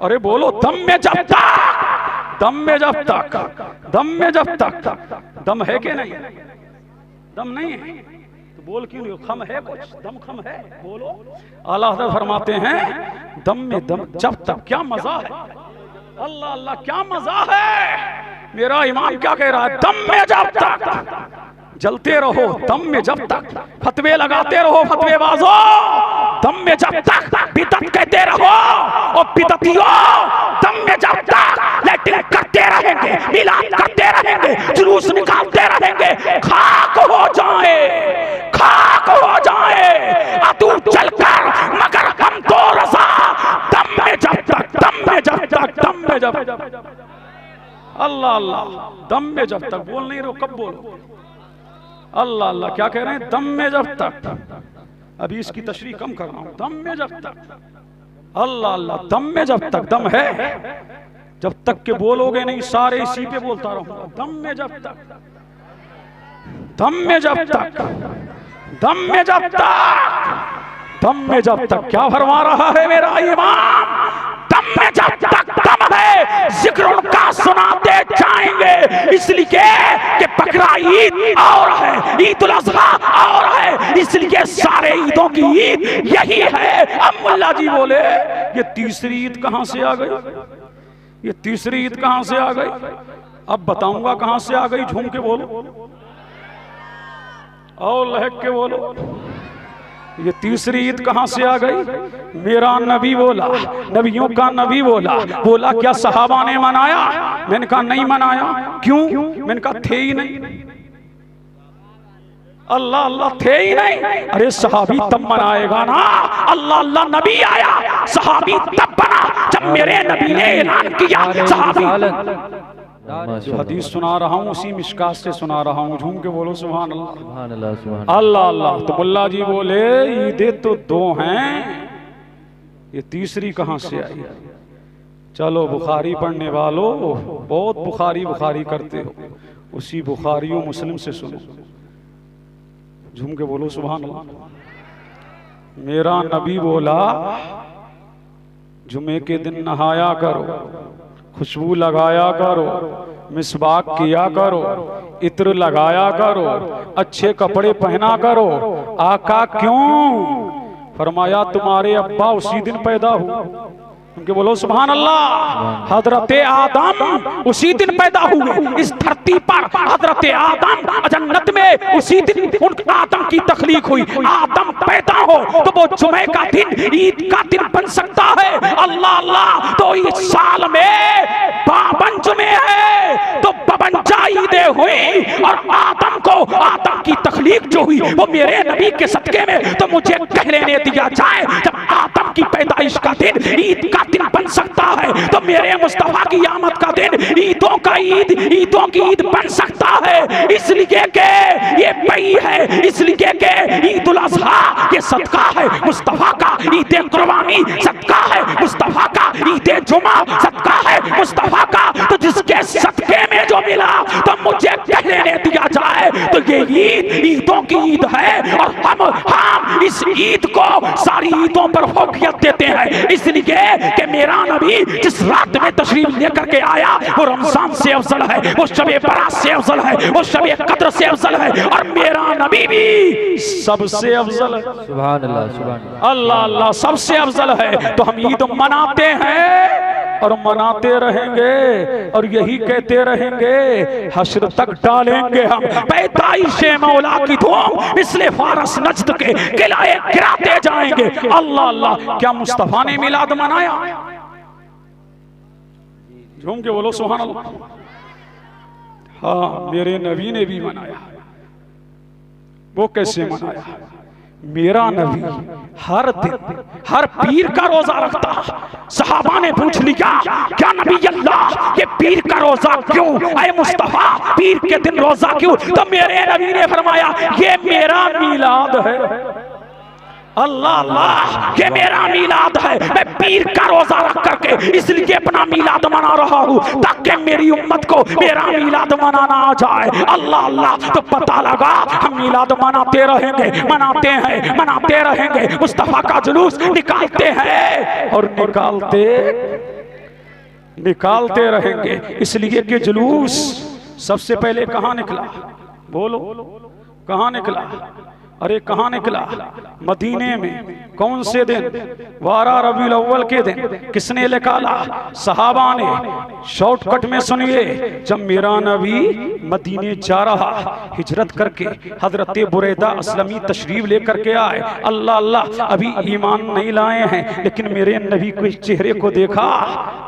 अरे बोलो दम में जब तक, दम में जब तक, दम में जब तक। दम है कि नहीं? दम नहीं है तो बोल क्यों नहीं? खम है कुछ? दम खम है? बोलो। आला हजरत फरमाते हैं दम में दम जब तक। क्या मजा है, अल्लाह अल्लाह, क्या मजा है। मेरा इमाम क्या कह रहा है? दम में जब तक जलते रहो, दम में जब तक फतवे लगाते रहो, फतवे बाजो, दम में जब तक बिदत कहते रहो और बिदतियों दम में जब तक लैट्रिन करते रहेंगे, मिलाद करते रहेंगे, जुलूस निकालते रहेंगे, खाक हो जाए, खाक हो जाए अतू चलकर, मगर हम तो रजा दम में जब तक, दम में जब तक, दम में जब तक। अल्लाह अल्लाह, दम में जब तक। बोल नहीं रहो, कब बोलो? अल्लाह अल्लाह, क्या कह रहे हैं? दम में जब तक। अभी इसकी तशरीह कम कर रहा हूं। दम में जब तक, अल्लाह अल्लाह, दम में जब तक। दम है जब तक के बोलोगे नहीं, सारे इसी पे बोलता रहूंगा। दम में जब तक, दम में जब तक, दम में जब तक, दम में जब तक। क्या फरमा रहा है मेरा इमाम? दम में जब तक दम है, जिक्र उनका सुनाते जाएंगे। इसलिए कि बकरा ईद और है, ईद उल अज़हा और है, इसलिए सारे ईदों की ईद यही है। अब मुल्ला जी बोले ये तीसरी ईद कहां से आ गई? ये तीसरी ईद कहां से आ गई? अब बताऊंगा कहां से आ गई। झूम के बोलो और लहक के बोलो, ये तीसरी ईद कहां से आ गई? मेरा नबी बोला, नबियों का नबी बोला, बोला क्या सहाबा ने मनाया? मैंने कहा नहीं मनाया। क्यों? मैंने कहा थे ही नहीं। अल्लाह अल्लाह थे ही नहीं। अरे सहाबी तब मनाएगा ना, अल्लाह अल्लाह नबी आया, सहाबी तब बना जब मेरे नबी ने ऐलान किया। सहाबी जो हदीस सुना रहा हूँ उसी मिशकात से सुना रहा हूँ, झूम के बोलो सुभान अल्लाह। सुभान अल्लाह, सुभान अल्लाह अल्लाह। तो मुल्ला जी बोले ईदें तो दो हैं, ये तीसरी कहाँ से आई? चलो बुखारी पढ़ने वालों, बहुत बुखारी बुखारी करते हो, उसी बुखारी और मुस्लिम से सुनो, झूम के बोलो सुभान अल्लाह। मेरा नबी बोला जुमे के दिन नहाया करो, खुशबू लगाया करो, मिसवाक किया करो, इत्र लगाया करो, अच्छे कपड़े पहना करो। आका क्यों? फरमाया तुम्हारे अब्बा उसी दिन पैदा हुए। उनके बोलो सुभान अल्लाह। हजरत आदम उसी दिन पैदा हुए इस धरती पर। हजरत आदम जन्नत में उसी दिन उन आदम की तख्लीक हुई। आदम पैदा हो तो वो जुमे का दिन ईद का दिन बन सकता है। अल्लाह अल्लाह। तो इस साल में 52 जुमे है तो 52 ईदें हुई, और आदम को आदम की तख्लीक जो हुई वो मेरे नबी के सदके में। तो मुझे कह लेने दिया जाए जब आदम की पैदाइश का दिन ईद का दिन बन सकता है तो मेरे मुस्तफा की आमद का दिन ईदों का ईद, ईदों की ईद बन सकता है। इसलिए के ये पई है, इसलिए के ईदुल अज़हा ये सदका है मुस्तफा का, ईद कुर्बानी सदका है मुस्तफा का, ईद जुमा सदका है मुस्तफा का। तो जिसके सदके में जो मिला तो मुझे कह लेने दिया जाए तो ये ईद ईदों की ईद है, और हम इस ईद को सारी ईदों पर फौकियत देते हैं। इसलिए कि मेरा नबी जिस रात में तशरीफ लेकर के आया वो रमजान से अफजल है, वो शबे बरात से अफजल है, वो शबे कद्र से अफजल है, और मेरा नबी भी सबसे अफजल है। सुभान अल्लाह, सुभान अल्लाह, अल्लाह अल्लाह सबसे अफजल है। तो हम ईद मनाते हैं और मनाते रहेंगे और यही कहते रहेंगे, हश्र तक डालेंगे हम पैदाइशे मौला की धूम, इसलिए फारस नजद के किलाए गिराते जाएंगे। अल्लाह अल्लाह। क्या मुस्तफा ने मिलाद मनाया? झूम के बोलो सुभान अल्लाह। हाँ, मेरे नबी ने भी मनाया। वो कैसे मनाया? मेरा नबी हर दिन हर पीर का रोजा रखता। सहाबा ने पूछ लिया, क्या नबी अल्लाह ये पीर का रोजा क्यों? ऐ मुस्तफा पीर के दिन रोजा क्यों? तो मेरे नबी ने फरमाया ये मेरा मीलाद है। अल्लाह अल्लाह। ये मेरा मीलाद है, मैं पीर का रोजा रख करके इसलिए अपना मीलाद मना रहा हूँ ताकि मेरी उम्मत को मेरा मीलाद मनाना आ जाए। अल्लाह अल्लाह। तो पता लगा हम मीलाद मनाते रहेंगे, मनाते रहेंगे, मुस्तफा का जुलूस निकालते हैं और निकालते रहेंगे। इसलिए कि जुलूस सबसे पहले कहाँ निकला? बोलो कहाँ निकला? अरे कहाँ निकला? मदीने में। कौन से दिन? 12 रबीउल अव्वल के दिन। किसने निकाला? सहाबा ने। शॉर्टकट में सुनिए, जब मेरा नबी मदीने जा रहा हिजरत करके, हजरत बुरैदा असलमी तशरीफ लेकर के आए। अल्लाह अल्लाह। अभी ईमान नहीं लाए हैं लेकिन मेरे नबी के चेहरे को देखा,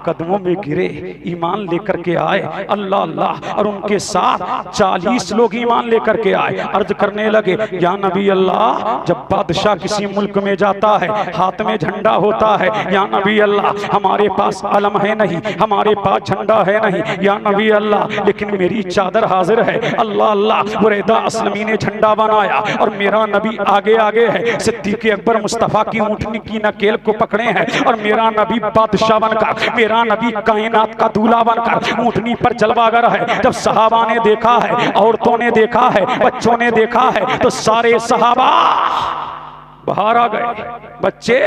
कदमों में गिरे, ईमान लेकर के आए। अल्लाह अल्लाह। और उनके साथ 40 लोग ईमान लेकर के आए। अर्ज करने लगे, या नबी अल्लाह, जब बादशाह किसी मुल्क में जाता है हाथ में झंडा होता है, या नबी अल्लाह हमारे पास अलम है नहीं, हमारे पास झंडा है नहीं, या नबी अल्लाह लेकिन मेरी चादर हाजिर है। अल्लाह अल्लाह। बुरैदा असलमी ने झंडा बनाया और मेरा नबी आगे आगे है। सिद्दीक़ अकबर मुस्तफा की ऊँटनी की नकेल को पकड़े हैं और मेरा नबी बादशाह बनकर, मेरा नबी कायनात का दूल्हा बनकर ऊँटनी पर जलवागर है। जब सहाबा ने देखा है, औरतों ने देखा है, बच्चों ने देखा है, तो सारे सहाबा बाहर आ गए, बच्चे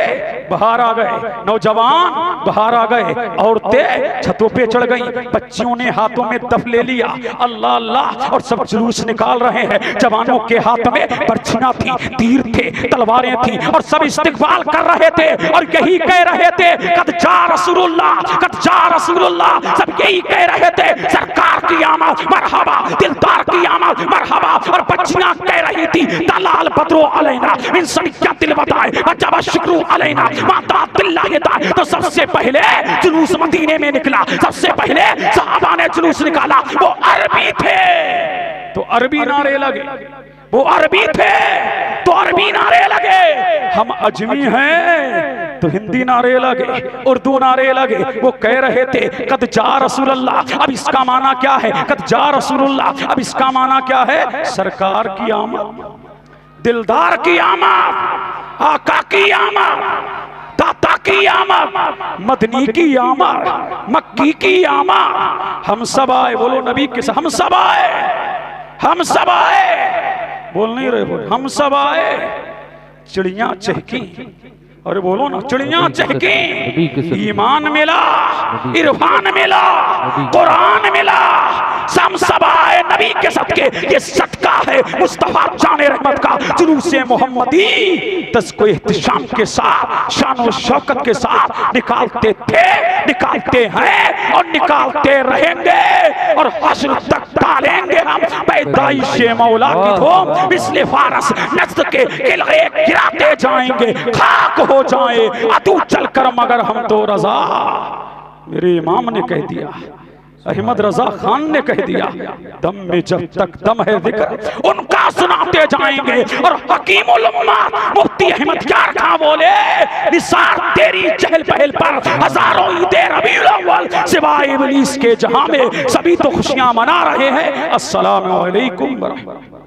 बाहर आ गए, नौजवान बाहर आ गए, औरतें छतों पे चढ़ गईं, बच्चियों ने हाथों में दफ ले लिया। अल्लाह अल्लाह। और सब जुलूस निकाल रहे हैं। जवानों के हाथ में बर्छियां थी, तीर थे, तलवारें थी, और सब इस्तिकबाल कर रहे थे और यही कह रहे थे, कद जा रसूलुल्लाह, कद जा रसूलुल्लाह। सब यही कह रहे थे, सरकार की आमद मरहबा, दिलदार की आमद मरहबा। और बच्चियां कह रही थी, तलाल बदरो अलैना मिन सनिया दिल बताए, अजब शुक्र अलैना माता दिल्ला ये दाए। तो सबसे पहले जुलूस मदीने में निकला, सबसे पहले सहाबा ने जुलूस निकाला, वो अरबी थे। तो अरबी नारे लगे, वो अरबी थे तो अरबी नारे लगे, हम अजमी हैं तो हिंदी नारे लगे, उर्दू नारे लगे। वो कह रहे थे कद जा रसूलुल्लाह, अब इसका माना क्या है? कद जा रसूलुल्लाह, अब इसका माना क्या है? सरकार की आमद, दिलदार की आमद, आका की आमद, दाता की आमद, मदनी की आमद, मक्की की आमद। हम सब आए, बोलो नबी के साथ, हम सब आए, हम सब आए, बोल नहीं रहे, बोल हम सब आए। चिड़ियां चहकी, अरे बोलो ना, चिड़ियां चहकी, ईमान मिला, इरफान मिला, कुरान मिला, हम सब आए नबी के सदके। ये सदका है मुस्तफा जाने रहमत का, जुलूसे मोहम्मदी तस्को इहतिशाम के साथ, शान और शौकत के साथ निकालते थे, निकालते हैं और निकालते रहेंगे और हश्र तक डालेंगे हम पैदाइशे मौला की धूम। इसलिए फारस नस्ल के किले गिराते जाएंगे, खाक हो जाए अतू चलकर, मगर हम तो रजा। मेरे इमाम ने कह दिया, अहमद रजा खान ने कह दिया, दम में जब तक दम है जिक्र उनका सुनाते जाएंगे। और हकीमुल उम्मत मुफ्ती अहमद यार खां बोले, निसार तेरी चहल पहल पर हजारों ईदे रबीउल अव्वल, सिवाय इब्लीस के जहां में सभी तो खुशियां मना रहे हैं। अस्सलामु अलैकुम व रहमतुल्लाह।